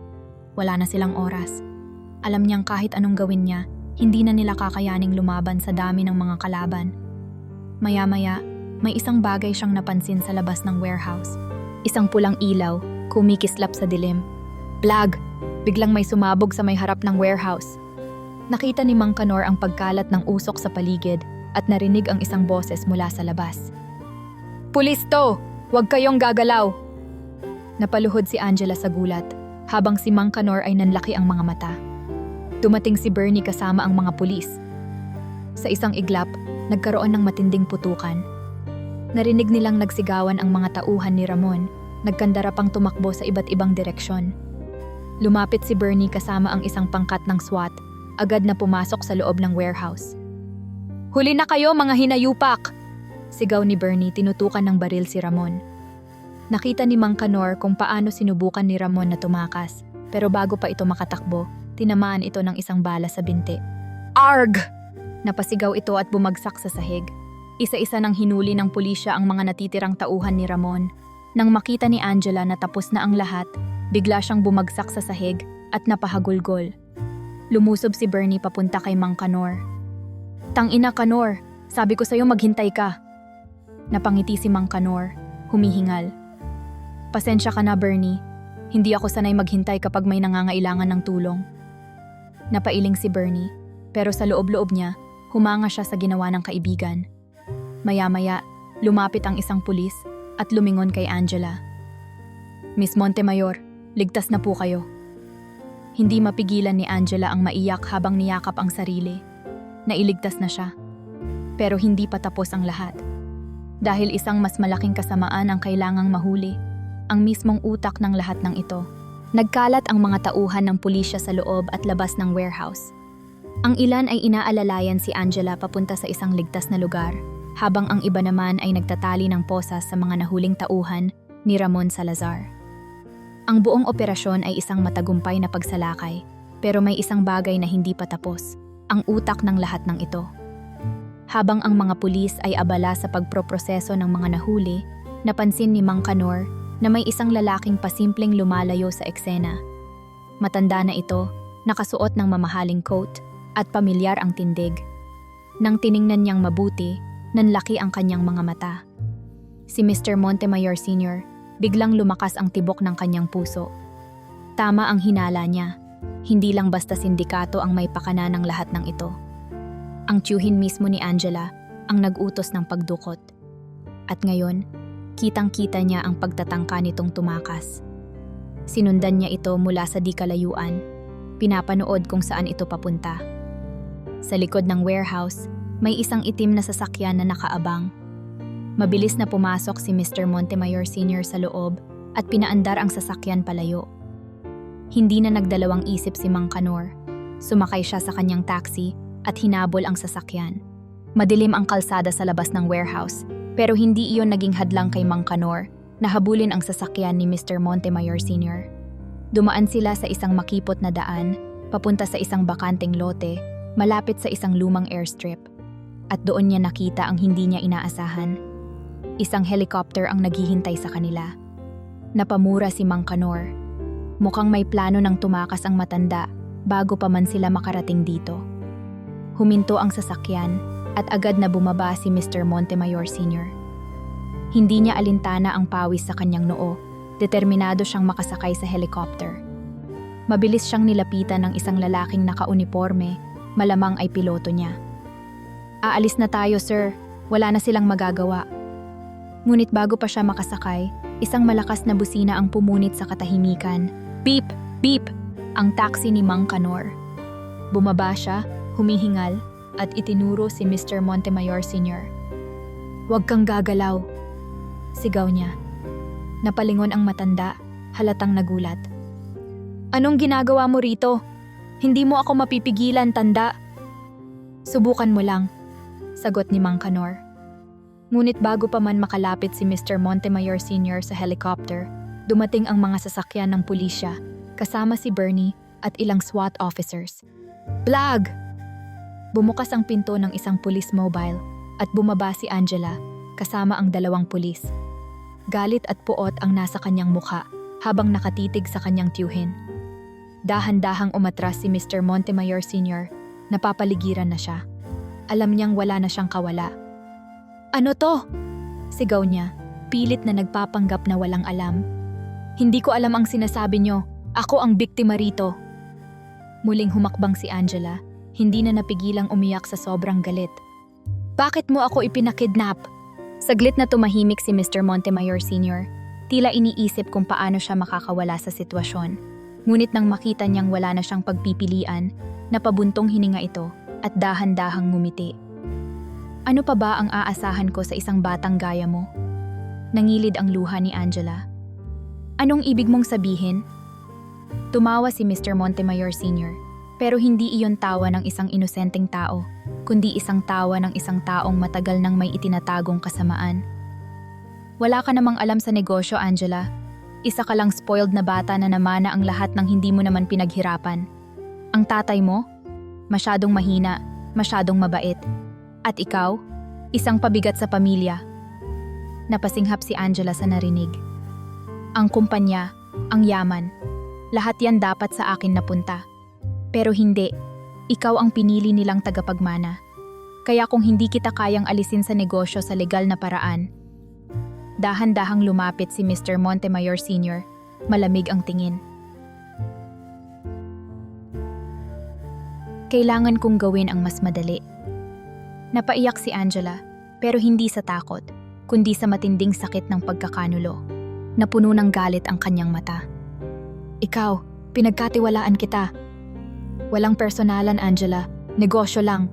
Wala na silang oras. Alam niyang kahit anong gawin niya, hindi na nila kakayaning lumaban sa dami ng mga kalaban. Maya-maya, may isang bagay siyang napansin sa labas ng warehouse. Isang pulang ilaw, kumikislap sa dilim. Blag! Biglang may sumabog sa may harap ng warehouse. Nakita ni Mang Kanor ang pagkalat ng usok sa paligid at narinig ang isang boses mula sa labas. Pulis to! Huwag kayong gagalaw! Napaluhod si Angela sa gulat, habang si Mang Kanor ay nanlaki ang mga mata. Dumating si Bernie kasama ang mga pulis. Sa isang iglap, nagkaroon ng matinding putukan. Narinig nilang nagsigawan ang mga tauhan ni Ramon, nagkandara pang tumakbo sa iba't ibang direksyon. Lumapit si Bernie kasama ang isang pangkat ng SWAT, agad na pumasok sa loob ng warehouse. Huli na kayo mga hinayupak! Sigaw ni Bernie, tinutukan ng baril si Ramon. Nakita ni Mang Kanor kung paano sinubukan ni Ramon na tumakas, pero bago pa ito makatakbo, tinamaan ito ng isang bala sa binti. Arg! Napasigaw ito at bumagsak sa sahig. Isa-isa nang hinuli ng pulisya ang mga natitirang tauhan ni Ramon. Nang makita ni Angela na tapos na ang lahat, bigla siyang bumagsak sa sahig at napahagulgol. Lumusob si Bernie papunta kay Mang Kanor. Tangina Kanor, sabi ko sa'yo maghintay ka. Napangiti si Mang Kanor, humihingal. Pasensya ka na Bernie, hindi ako sanay maghintay kapag may nangangailangan ng tulong. Napailing si Bernie, pero sa loob-loob niya, humanga siya sa ginawa ng kaibigan. Maya-maya, lumapit ang isang pulis at lumingon kay Angela. Miss Montemayor, ligtas na po kayo. Hindi mapigilan ni Angela ang maiyak habang niyakap ang sarili. Nailigtas na siya. Pero hindi pa tapos ang lahat. Dahil isang mas malaking kasamaan ang kailangang mahuli, ang mismong utak ng lahat ng ito. Nagkalat ang mga tauhan ng pulisya sa loob at labas ng warehouse. Ang ilan ay inaalalayan si Angela papunta sa isang ligtas na lugar, habang ang iba naman ay nagtatali ng posas sa mga nahuling tauhan ni Ramon Salazar. Ang buong operasyon ay isang matagumpay na pagsalakay, pero may isang bagay na hindi pa tapos, ang utak ng lahat ng ito. Habang ang mga pulis ay abala sa pagproproseso ng mga nahuli, napansin ni Mang Kanor na may isang lalaking pasimpleng lumalayo sa eksena. Matanda na ito, nakasuot ng mamahaling coat at pamilyar ang tindig. Nang tiningnan niyang mabuti, nanlaki ang kanyang mga mata. Si Mr. Montemayor Sr., biglang lumakas ang tibok ng kanyang puso. Tama ang hinala niya. Hindi lang basta sindikato ang may pakana ng lahat ng ito. Ang tiyuhin mismo ni Angela ang nag-utos ng pagdukot. At ngayon, kitang-kita niya ang pagtatangka nitong tumakas. Sinundan niya ito mula sa di kalayuan, pinapanood kung saan ito papunta. Sa likod ng warehouse, may isang itim na sasakyan na nakaabang. Mabilis na pumasok si Mr. Montemayor Sr. sa loob at pinaandar ang sasakyan palayo. Hindi na nagdalawang isip si Mang Kanor. Sumakay siya sa kanyang taxi at hinabol ang sasakyan. Madilim ang kalsada sa labas ng warehouse, pero hindi iyon naging hadlang kay Mang Kanor na habulin ang sasakyan ni Mr. Montemayor Sr. Dumaan sila sa isang makipot na daan, papunta sa isang bakanteng lote, malapit sa isang lumang airstrip. At doon niya nakita ang hindi niya inaasahan. Isang helicopter ang naghihintay sa kanila. Napamura si Mang Kanor. Mukhang may plano ng tumakas ang matanda bago pa man sila makarating dito. Huminto ang sasakyan at agad na bumaba si Mr. Montemayor Sr. Hindi niya alintana ang pawis sa kanyang noo. Determinado siyang makasakay sa helicopter. Mabilis siyang nilapitan ng isang lalaking nakauniporme, malamang ay piloto niya. "Aalis na tayo, sir. Wala na silang magagawa." Ngunit bago pa siya makasakay, isang malakas na busina ang pumunit sa katahimikan. "Beep! Beep!" Ang taxi ni Mang Kanor. Bumaba siya, humihingal, at itinuro si Mr. Montemayor Sr. "Huwag kang gagalaw," sigaw niya. Napalingon ang matanda, halatang nagulat. "Anong ginagawa mo rito? Hindi mo ako mapipigilan, tanda." "Subukan mo lang," sagot ni Mang Kanor. Ngunit bago pa man makalapit si Mr. Montemayor Sr. sa helicopter, dumating ang mga sasakyan ng pulisya, kasama si Bernie at ilang SWAT officers. "Blag!" Bumukas ang pinto ng isang police mobile at bumaba si Angela, kasama ang dalawang pulis. Galit at puot ang nasa kanyang mukha habang nakatitig sa kanyang tiyuhin. Dahan-dahang umatras si Mr. Montemayor Sr. Napapaligiran na siya. Alam niyang wala na siyang kawala. "Ano to?" sigaw niya, pilit na nagpapanggap na walang alam. "Hindi ko alam ang sinasabi niyo. Ako ang biktima rito." Muling humakbang si Angela, hindi na napigilang umiyak sa sobrang galit. "Bakit mo ako ipinakidnap?" Saglit na tumahimik si Mr. Montemayor Sr. Tila iniisip kung paano siya makakawala sa sitwasyon. Ngunit nang makita niyang wala na siyang pagpipilian, napabuntong hininga ito at dahan-dahang ngumiti. "Ano pa ba ang aasahan ko sa isang batang gaya mo?" Nangilid ang luha ni Angela. "Anong ibig mong sabihin?" Tumawa si Mr. Montemayor Sr. Pero hindi iyon tawa ng isang inosenteng tao, kundi isang tawa ng isang taong matagal nang may itinatagong kasamaan. "Wala ka namang alam sa negosyo, Angela. Isa ka lang spoiled na bata na namana ang lahat ng hindi mo naman pinaghirapan. Ang tatay mo? Masyadong mahina, masyadong mabait. At ikaw? Isang pabigat sa pamilya." Napasinghap si Angela sa narinig. "Ang kumpanya, ang yaman, lahat yan dapat sa akin napunta. Pero hindi, ikaw ang pinili nilang tagapagmana. Kaya kung hindi kita kayang alisin sa negosyo sa legal na paraan." Dahan-dahang lumapit si Mr. Montemayor Sr. Malamig ang tingin. "Kailangan kong gawin ang mas madali." Napaiyak si Angela, pero hindi sa takot, kundi sa matinding sakit ng pagkakanulo. Napuno ng galit ang kanyang mata. "Ikaw, pinagkatiwalaan kita." "Walang personalan, Angela. Negosyo lang."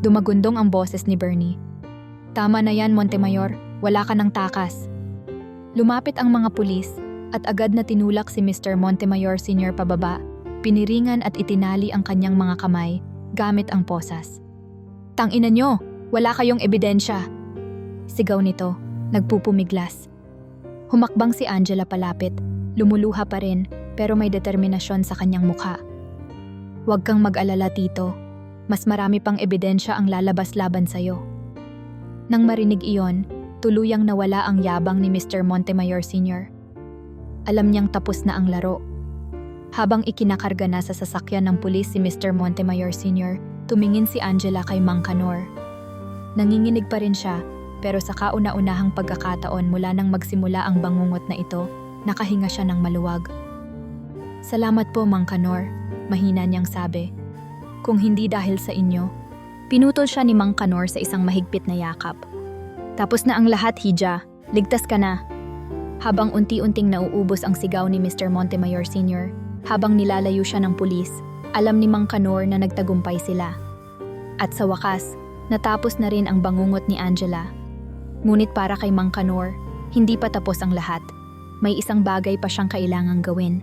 Dumagundong ang boses ni Bernie. "Tama na yan, Montemayor. Wala ka ng takas." Lumapit ang mga pulis at agad na tinulak si Mr. Montemayor Sr. pababa, piniringan at itinali ang kanyang mga kamay gamit ang posas. "Tangina nyo! Wala kayong ebidensya!" sigaw nito, nagpupumiglas. Humakbang si Angela palapit, lumuluha pa rin pero may determinasyon sa kanyang mukha. "Huwag kang mag-alala, Tito. Mas marami pang ebidensya ang lalabas laban sa'yo." Nang marinig iyon, tuluyang nawala ang yabang ni Mr. Montemayor Sr. Alam niyang tapos na ang laro. Habang ikinakarga na sa sasakyan ng pulis si Mr. Montemayor Sr., tumingin si Angela kay Mang Kanor. Nanginginig pa rin siya, pero sa kauna-unahang pagkakataon mula nang magsimula ang bangungot na ito, nakahinga siya ng maluwag. "Salamat po, Mang Kanor," mahina niyang sabi. "Kung hindi dahil sa inyo." Pinutol siya ni Mang Kanor sa isang mahigpit na yakap. "Tapos na ang lahat, Hija. Ligtas ka na." Habang unti-unting nauubos ang sigaw ni Mr. Montemayor Sr., habang nilalayo siya ng pulis, alam ni Mang Kanor na nagtagumpay sila. At sa wakas, natapos na rin ang bangungot ni Angela. Ngunit para kay Mang Kanor, hindi pa tapos ang lahat. May isang bagay pa siyang kailangang gawin.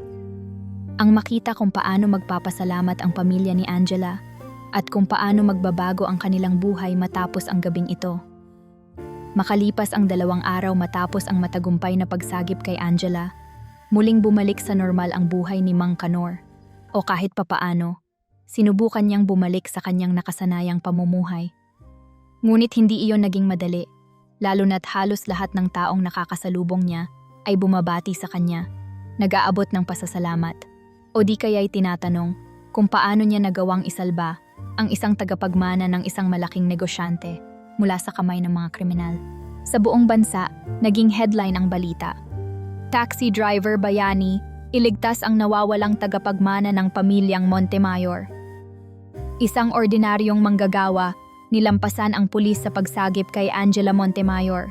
Ang makita kung paano magpapasalamat ang pamilya ni Angela at kung paano magbabago ang kanilang buhay matapos ang gabing ito. Makalipas ang 2 araw matapos ang matagumpay na pagsagip kay Angela, muling bumalik sa normal ang buhay ni Mang Kanor. O kahit papaano, sinubukan niyang bumalik sa kanyang nakasanayang pamumuhay. Ngunit hindi iyon naging madali, lalo na't halos lahat ng taong nakakasalubong niya ay bumabati sa kanya, nag-aabot ng pasasalamat, o di kaya'y tinatanong kung paano niya nagawang isalba ang isang tagapagmana ng isang malaking negosyante mula sa kamay ng mga kriminal. Sa buong bansa, naging headline ang balita. Taxi driver bayani, iligtas ang nawawalang tagapagmana ng pamilyang Montemayor. Isang ordinaryong manggagawa, nilampasan ang pulis sa pagsagip kay Angela Montemayor.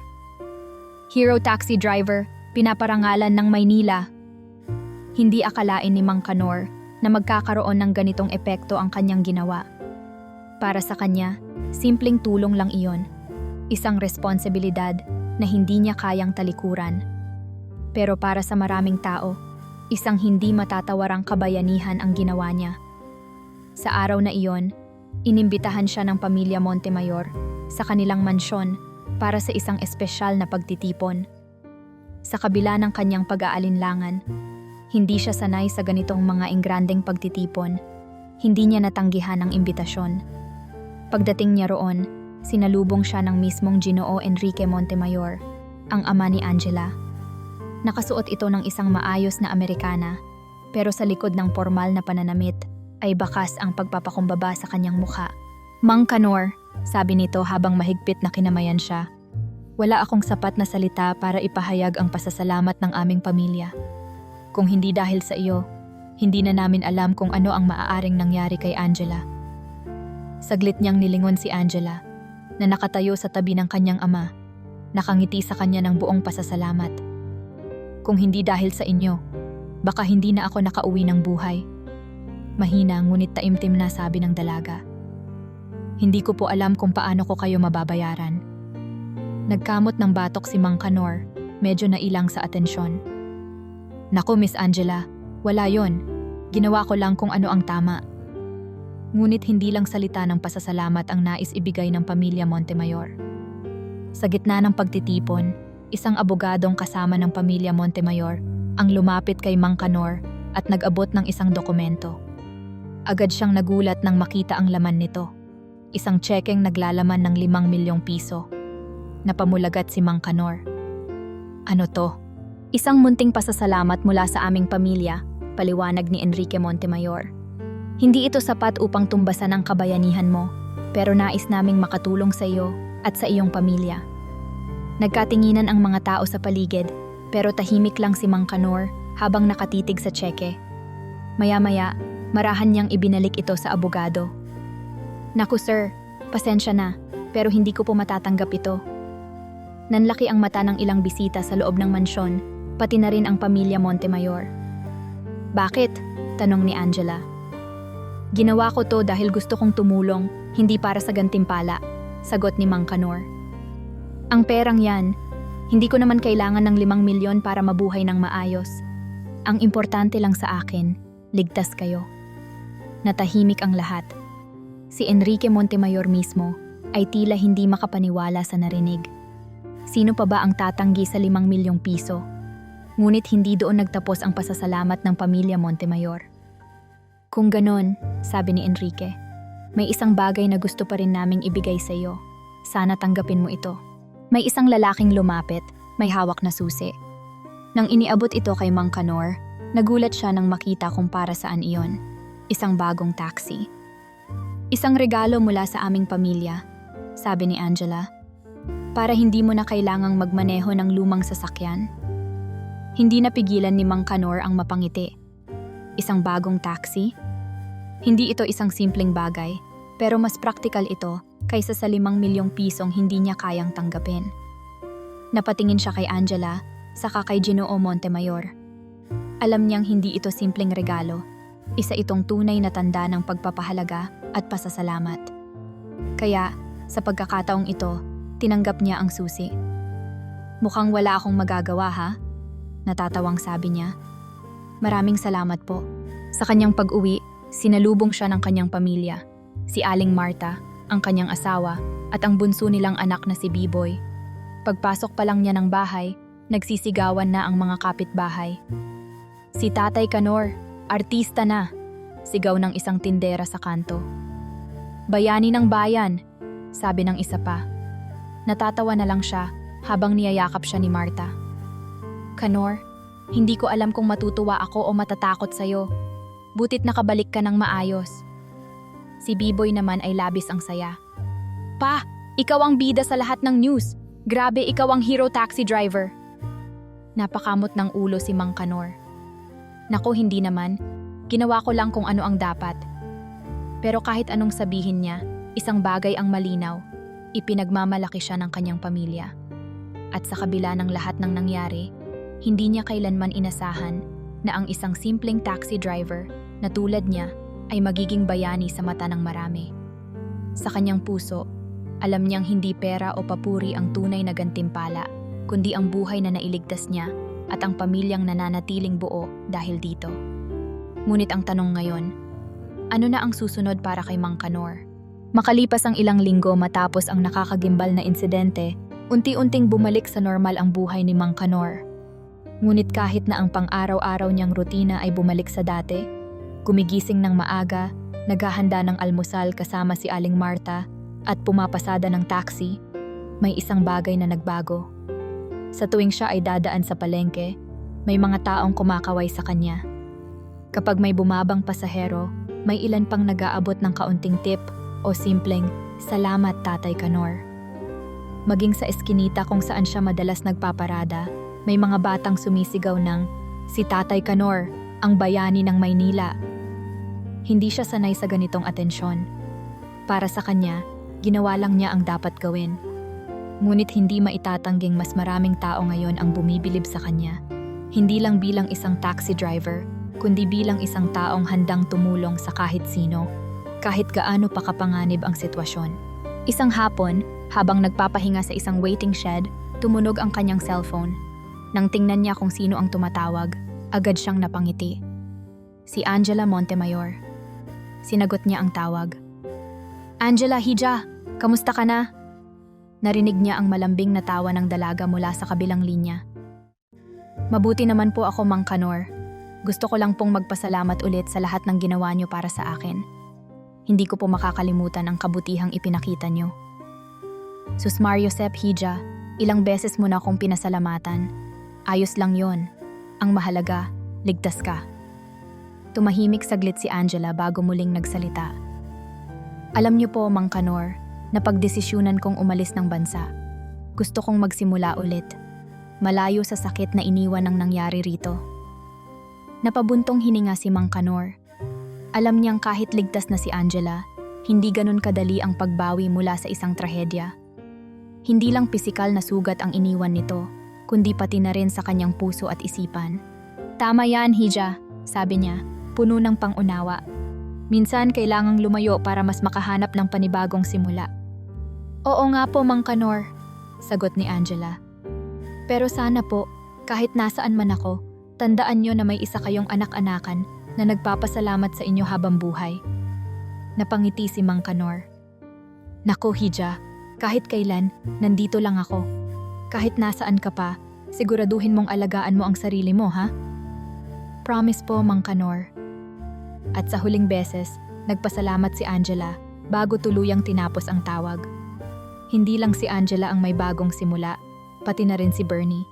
Hero taxi driver, pinaparangalan ng Maynila. Hindi akalain ni Mang Kanor na magkakaroon ng ganitong epekto ang kanyang ginawa. Para sa kanya, simpleng tulong lang iyon. Isang responsibilidad na hindi niya kayang talikuran. Pero para sa maraming tao, isang hindi matatawarang kabayanihan ang ginawa niya. Sa araw na iyon, inimbitahan siya ng pamilya Montemayor sa kanilang mansyon para sa isang espesyal na pagtitipon. Sa kabila ng kanyang pag-aalinlangan, hindi siya sanay sa ganitong mga engrandeng pagtitipon. Hindi niya natanggihan ang imbitasyon. Pagdating niya roon, sinalubong siya ng mismong Ginoo Enrique Montemayor, ang ama ni Angela. Nakasuot ito ng isang maayos na Amerikana, pero sa likod ng formal na pananamit ay bakas ang pagpapakumbaba sa kanyang mukha. "Mang Kanor," sabi nito habang mahigpit na kinamayan siya, "wala akong sapat na salita para ipahayag ang pasasalamat ng aming pamilya. Kung hindi dahil sa iyo, hindi na namin alam kung ano ang maaaring nangyari kay Angela." Saglit niyang nilingon si Angela, na nakatayo sa tabi ng kanyang ama, nakangiti sa kanya ng buong pasasalamat. "Kung hindi dahil sa inyo, baka hindi na ako nakauwi ng buhay." Mahina ngunit taimtim na sabi ng dalaga. "Hindi ko po alam kung paano ko kayo mababayaran." Nagkamot ng batok si Mang Kanor, medyo nailang sa atensyon. "Naku, Miss Angela, wala yon. Ginawa ko lang kung ano ang tama." Ngunit hindi lang salita ng pasasalamat ang nais ibigay ng pamilya Montemayor. Sa gitna ng pagtitipon, isang abogadong kasama ng pamilya Montemayor ang lumapit kay Mang Kanor at nag-abot ng isang dokumento. Agad siyang nagulat nang makita ang laman nito. Isang tsekeng naglalaman ng 5 milyong piso. Napamulagat si Mang Kanor. "Ano to?" "Isang munting pasasalamat mula sa aming pamilya," paliwanag ni Enrique Montemayor. "Hindi ito sapat upang tumbasan ang kabayanihan mo, pero nais naming makatulong sa iyo at sa iyong pamilya." Nagkatinginan ang mga tao sa paligid, pero tahimik lang si Mang Kanor habang nakatitig sa tseke. Maya-maya, marahan niyang ibinalik ito sa abogado. "Naku sir, pasensya na, pero hindi ko po matatanggap ito." Nanlaki ang mata ng ilang bisita sa loob ng mansyon, pati na rin ang pamilya Montemayor. "Bakit?" tanong ni Angela. "Ginawa ko to dahil gusto kong tumulong, hindi para sa gantimpala," sagot ni Mang Kanor. "Ang perang yan, hindi ko naman kailangan ng 5 milyon para mabuhay ng maayos. Ang importante lang sa akin, ligtas kayo." Natahimik ang lahat. Si Enrique Montemayor mismo ay tila hindi makapaniwala sa narinig. Sino pa ba ang tatanggi sa 5 milyong piso? Ngunit hindi doon nagtapos ang pasasalamat ng pamilya Montemayor. "Kung ganon," sabi ni Enrique, "may isang bagay na gusto pa rin naming ibigay sa iyo. Sana tanggapin mo ito." May isang lalaking lumapit, may hawak na susi. Nang iniabot ito kay Mang Kanor, Nagulat siya nang makita kung para saan iyon. Isang bagong taxi. Isang regalo mula sa aming pamilya, sabi ni Angela. Para hindi mo na kailangang magmaneho ng lumang sasakyan. Hindi napigilan ni Mang Kanor ang mapangiti. Isang bagong taxi? Hindi ito isang simpleng bagay, pero mas praktikal ito kaysa sa 5 milyong pisong hindi niya kayang tanggapin. Napatingin siya kay Angela, saka kay Ginoo Montemayor. Alam niyang hindi ito simpleng regalo. Isa itong tunay na tanda ng pagpapahalaga at pasasalamat. Kaya, sa pagkakataong ito, tinanggap niya ang susi. Mukhang wala akong magagawa ha? Natatawang sabi niya. Maraming salamat po. Sa kanyang pag-uwi, sinalubong siya ng kanyang pamilya. Si Aling Marta, ang kanyang asawa, at ang bunso nilang anak na si Biboy. Pagpasok pa lang niya ng bahay, nagsisigawan na ang mga kapitbahay. Si Tatay Kanor, artista na, sigaw ng isang tindera sa kanto. Bayani ng bayan, sabi ng isa pa. Natatawa na lang siya habang niyayakap siya ni Marta. Kanor, hindi ko alam kung matutuwa ako o matatakot sa'yo. Butit nakabalik ka ng maayos. Si Biboy naman ay labis ang saya. Pa, ikaw ang bida sa lahat ng news. Grabe, ikaw ang hero taxi driver. Napakamot ng ulo si Mang Kanor. Naku, hindi naman. Ginawa ko lang kung ano ang dapat. Pero kahit anong sabihin niya, isang bagay ang malinaw. Ipinagmamalaki siya ng kanyang pamilya. At sa kabila ng lahat ng nangyari, hindi niya kailanman inasahan na ang isang simpleng taxi driver na tulad niya ay magiging bayani sa mata ng marami. Sa kanyang puso, alam niyang hindi pera o papuri ang tunay na gantimpala, kundi ang buhay na nailigtas niya at ang pamilyang nananatiling buo dahil dito. Ngunit ang tanong ngayon, ano na ang susunod para kay Mang Kanor? Makalipas ang ilang linggo matapos ang nakakagimbal na insidente, unti-unting bumalik sa normal ang buhay ni Mang Kanor. Ngunit kahit na ang pang-araw-araw niyang rutina ay bumalik sa dati, gumigising ng maaga, naghahanda ng almusal kasama si Aling Marta, at pumapasada ng taxi, may isang bagay na nagbago. Sa tuwing siya ay dadaan sa palengke, may mga taong kumakaway sa kanya. Kapag may bumabang pasahero, may ilan pang nag-aabot ng kaunting tip o simpleng, "Salamat Tatay Kanor." Maging sa eskinita kung saan siya madalas nagpaparada, may mga batang sumisigaw ng, "Si Tatay Kanor, ang bayani ng Maynila." Hindi siya sanay sa ganitong atensyon. Para sa kanya, ginawa lang niya ang dapat gawin. Ngunit hindi maitatangging mas maraming tao ngayon ang bumibilib sa kanya. Hindi lang bilang isang taxi driver, kundi bilang isang taong handang tumulong sa kahit sino, kahit gaano pa kapanganib ang sitwasyon. Isang hapon, habang nagpapahinga sa isang waiting shed, tumunog ang kanyang cellphone. Nang tingnan niya kung sino ang tumatawag, agad siyang napangiti. Si Angela Montemayor. Sinagot niya ang tawag. Angela, Hija, kamusta ka na? Narinig niya ang malambing na tawa ng dalaga mula sa kabilang linya. Mabuti naman po ako, Mang Kanor. Gusto ko lang pong magpasalamat ulit sa lahat ng ginawa niyo para sa akin. Hindi ko po makakalimutan ang kabutihang ipinakita niyo. Sus Mario Sep, Hija, ilang beses mo na akong pinasalamatan. Ayos lang yon. Ang mahalaga, ligtas ka. Tumahimik saglit si Angela bago muling nagsalita. Alam niyo po, Mang Kanor, napagdesisyunan kong umalis ng bansa. Gusto kong magsimula ulit. Malayo sa sakit na iniwan ng nangyari rito. Napabuntong hininga si Mang Kanor. Alam niyang kahit ligtas na si Angela, hindi ganun kadali ang pagbawi mula sa isang trahedya. Hindi lang pisikal na sugat ang iniwan nito, kundi pati na rin sa kanyang puso at isipan. Tama yan, Hija, sabi niya, puno ng pangunawa. Minsan kailangang lumayo para mas makahanap ng panibagong simula. Oo nga po, Mang Kanor, sagot ni Angela. Pero sana po, kahit nasaan man ako, tandaan niyo na may isa kayong anak-anakan na nagpapasalamat sa inyo habang buhay. Napangiti si Mang Kanor. Naku, Hija, kahit kailan, nandito lang ako. Kahit nasaan ka pa, siguraduhin mong alagaan mo ang sarili mo, ha? Promise po, Mang Kanor. At sa huling beses, nagpasalamat si Angela bago tuluyang tinapos ang tawag. Hindi lang si Angela ang may bagong simula, pati na rin si Bernie.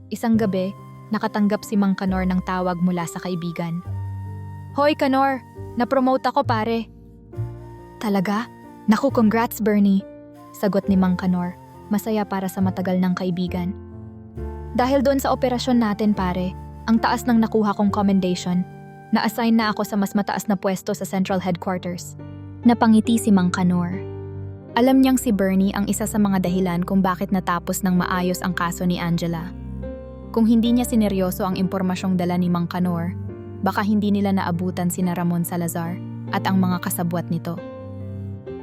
Isang gabi, Nakatanggap si Mang Kanor ng tawag mula sa kaibigan. Hoy Kanor, na-promote ako pare. Talaga? Naku, congrats Bernie. Sagot ni Mang Kanor, masaya para sa matagal ng kaibigan. Dahil doon sa operasyon natin pare, ang taas ng nakuha kong commendation, na-assign na ako sa mas mataas na pwesto sa Central Headquarters. Napangiti si Mang Kanor. Alam niyang si Bernie ang isa sa mga dahilan kung bakit natapos ng maayos ang kaso ni Angela. Kung hindi niya sineryoso ang impormasyong dala ni Mang Kanor, baka hindi nila naabutan sina Ramon Salazar at ang mga kasabwat nito.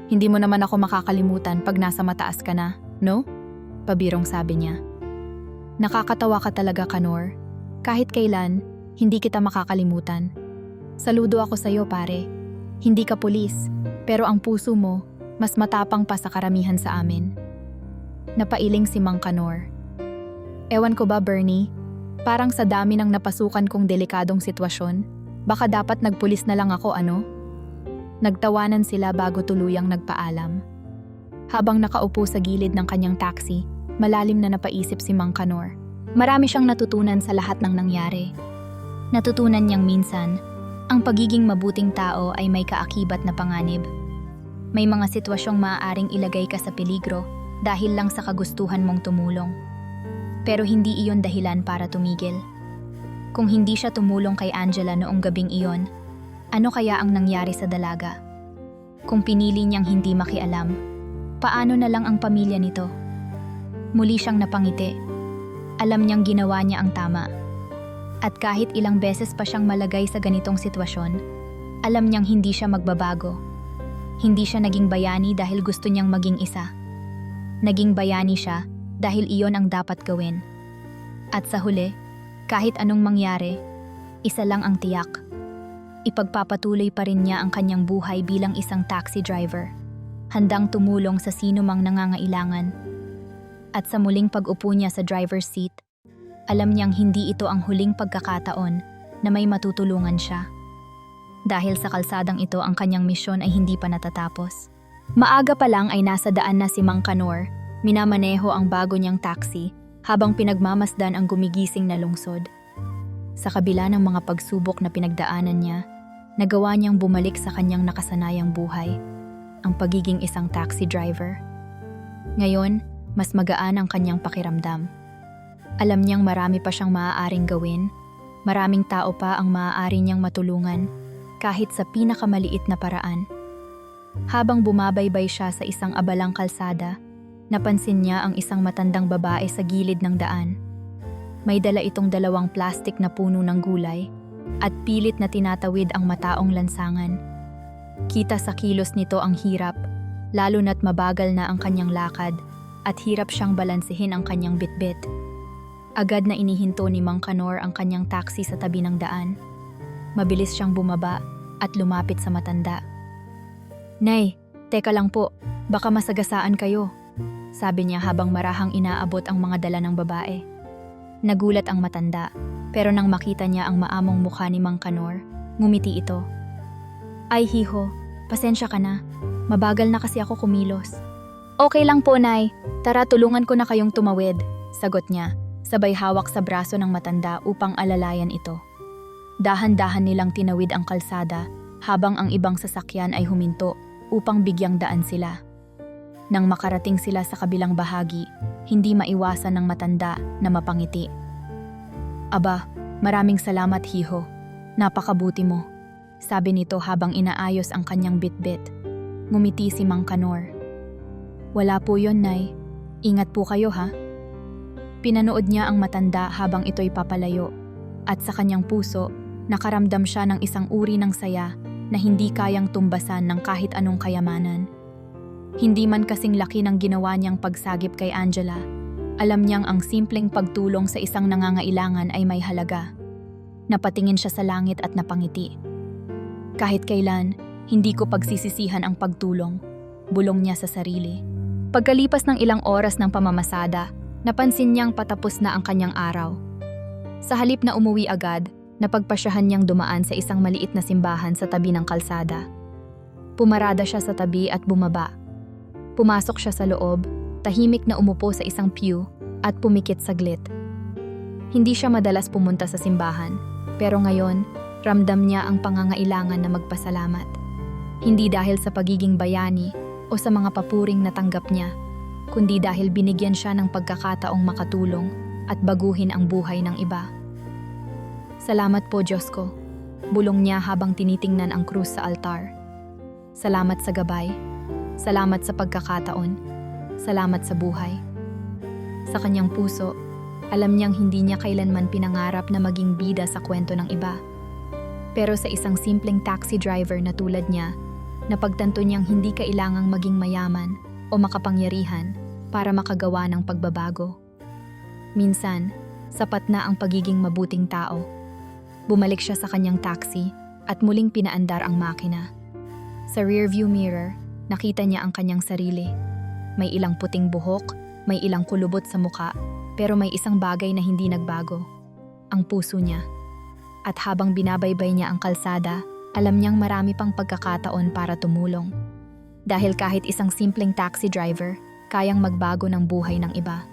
Hindi mo naman ako makakalimutan pag nasa mataas ka na, no? Pabirong sabi niya. Nakakatawa ka talaga, Kanor. Kahit kailan, hindi kita makakalimutan. Saludo ako sa iyo, pare. Hindi ka pulis, pero ang puso mo, mas matapang pa sa karamihan sa amin. Napailing si Mang Kanor. Ewan ko ba, Bernie? Parang sa dami ng napasukan kong delikadong sitwasyon, baka dapat nagpulis na lang ako, ano? Nagtawanan sila bago tuluyang nagpaalam. Habang nakaupo sa gilid ng kanyang taxi, malalim na napaisip si Mang Kanor. Marami siyang natutunan sa lahat ng nangyari. Natutunan niyang minsan, ang pagiging mabuting tao ay may kaakibat na panganib. May mga sitwasyong maaaring ilagay ka sa peligro dahil lang sa kagustuhan mong tumulong. Pero hindi iyon dahilan para tumigil. Kung hindi siya tumulong kay Angela noong gabing iyon, ano kaya ang nangyari sa dalaga? Kung pinili niyang hindi makialam, paano na lang ang pamilya nito? Muli siyang napangiti. Alam niyang ginawa niya ang tama. At kahit ilang beses pa siyang malagay sa ganitong sitwasyon, alam niyang hindi siya magbabago. Hindi siya naging bayani dahil gusto niyang maging isa. Naging bayani siya dahil iyon ang dapat gawin. At sa huli, kahit anong mangyari, isa lang ang tiyak. Ipagpapatuloy pa rin niya ang kanyang buhay bilang isang taxi driver, handang tumulong sa sino mang nangangailangan. At sa muling pag-upo niya sa driver's seat, alam niyang hindi ito ang huling pagkakataon na may matutulungan siya. Dahil sa kalsadang ito ang kanyang misyon ay hindi pa natatapos. Maaga pa lang ay nasa daan na si Mang Kanor, minamaneho ang bago niyang taxi habang pinagmamasdan ang gumigising na lungsod. Sa kabila ng mga pagsubok na pinagdaanan niya, nagawa niyang bumalik sa kanyang nakasanayang buhay, ang pagiging isang taxi driver. Ngayon, mas magaan ang kanyang pakiramdam. Alam niyang marami pa siyang maaaring gawin, maraming tao pa ang maaari niyang matulungan, kahit sa pinakamaliit na paraan. Habang bumabaybay siya sa isang abalang kalsada, napansin niya ang isang matandang babae sa gilid ng daan. May dala itong 2 plastik na puno ng gulay at pilit na tinatawid ang mataong lansangan. Kita sa kilos nito ang hirap, lalo na't mabagal na ang kanyang lakad at hirap siyang balansehin ang kanyang bitbit. Agad na inihinto ni Mang Kanor ang kanyang taxi sa tabi ng daan. Mabilis siyang bumaba at lumapit sa matanda. Nay, teka lang po, baka masagasaan kayo, sabi niya habang marahang inaabot ang mga dala ng babae. Nagulat ang matanda, pero nang makita niya ang maamong mukha ni Mang Kanor, ngumiti ito. Ay hiho, pasensya ka na, mabagal na kasi ako kumilos. Okay lang po, Nay, tara tulungan ko na kayong tumawid, sagot niya, sabay hawak sa braso ng matanda upang alalayan ito. Dahan-dahan nilang tinawid ang kalsada habang ang ibang sasakyan ay huminto upang bigyang daan sila. Nang makarating sila sa kabilang bahagi, hindi maiwasan ng matanda na mapangiti. Aba, maraming salamat hiho. Napakabuti mo, sabi nito habang inaayos ang kanyang bitbit. Ngumiti si Mang Kanor. Wala po yon, Nay. Ingat po kayo ha. Pinanood niya ang matanda habang ito'y papalayo, at sa kanyang puso, nakaramdam siya ng isang uri ng saya na hindi kayang tumbasan ng kahit anong kayamanan. Hindi man kasing laki ng ginawa niyang pagsagip kay Angela, alam niyang ang simpleng pagtulong sa isang nangangailangan ay may halaga. Napatingin siya sa langit at napangiti. Kahit kailan, hindi ko pagsisisihan ang pagtulong, bulong niya sa sarili. Pagkalipas ng ilang oras ng pamamasada, napansin niyang patapos na ang kanyang araw. Sa halip na umuwi agad, napagpasyahan niyang dumaan sa isang maliit na simbahan sa tabi ng kalsada. Pumarada siya sa tabi at bumaba. Pumasok siya sa loob, tahimik na umupo sa isang pew at pumikit saglit. Hindi siya madalas pumunta sa simbahan, pero ngayon, ramdam niya ang pangangailangan na magpasalamat. Hindi dahil sa pagiging bayani o sa mga papuring natanggap niya, kundi dahil binigyan siya ng pagkakataong makatulong at baguhin ang buhay ng iba. Salamat po, Diyos ko. Bulong niya habang tinitingnan ang krus sa altar. Salamat sa gabay. Salamat sa pagkakataon. Salamat sa buhay. Sa kanyang puso, alam niyang hindi niya kailanman pinangarap na maging bida sa kwento ng iba. Pero sa isang simpleng taxi driver na tulad niya, napagtanto niyang hindi kailangang maging mayaman o makapangyarihan para makagawa ng pagbabago. Minsan, sapat na ang pagiging mabuting tao. Bumalik siya sa kanyang taxi at muling pinaandar ang makina. Sa rearview mirror, nakita niya ang kanyang sarili. May ilang puting buhok, may ilang kulubot sa muka, pero may isang bagay na hindi nagbago. Ang puso niya. At habang binabaybay niya ang kalsada, alam niyang marami pang pagkakataon para tumulong. Dahil kahit isang simpleng taxi driver, kayang magbago ng buhay ng iba.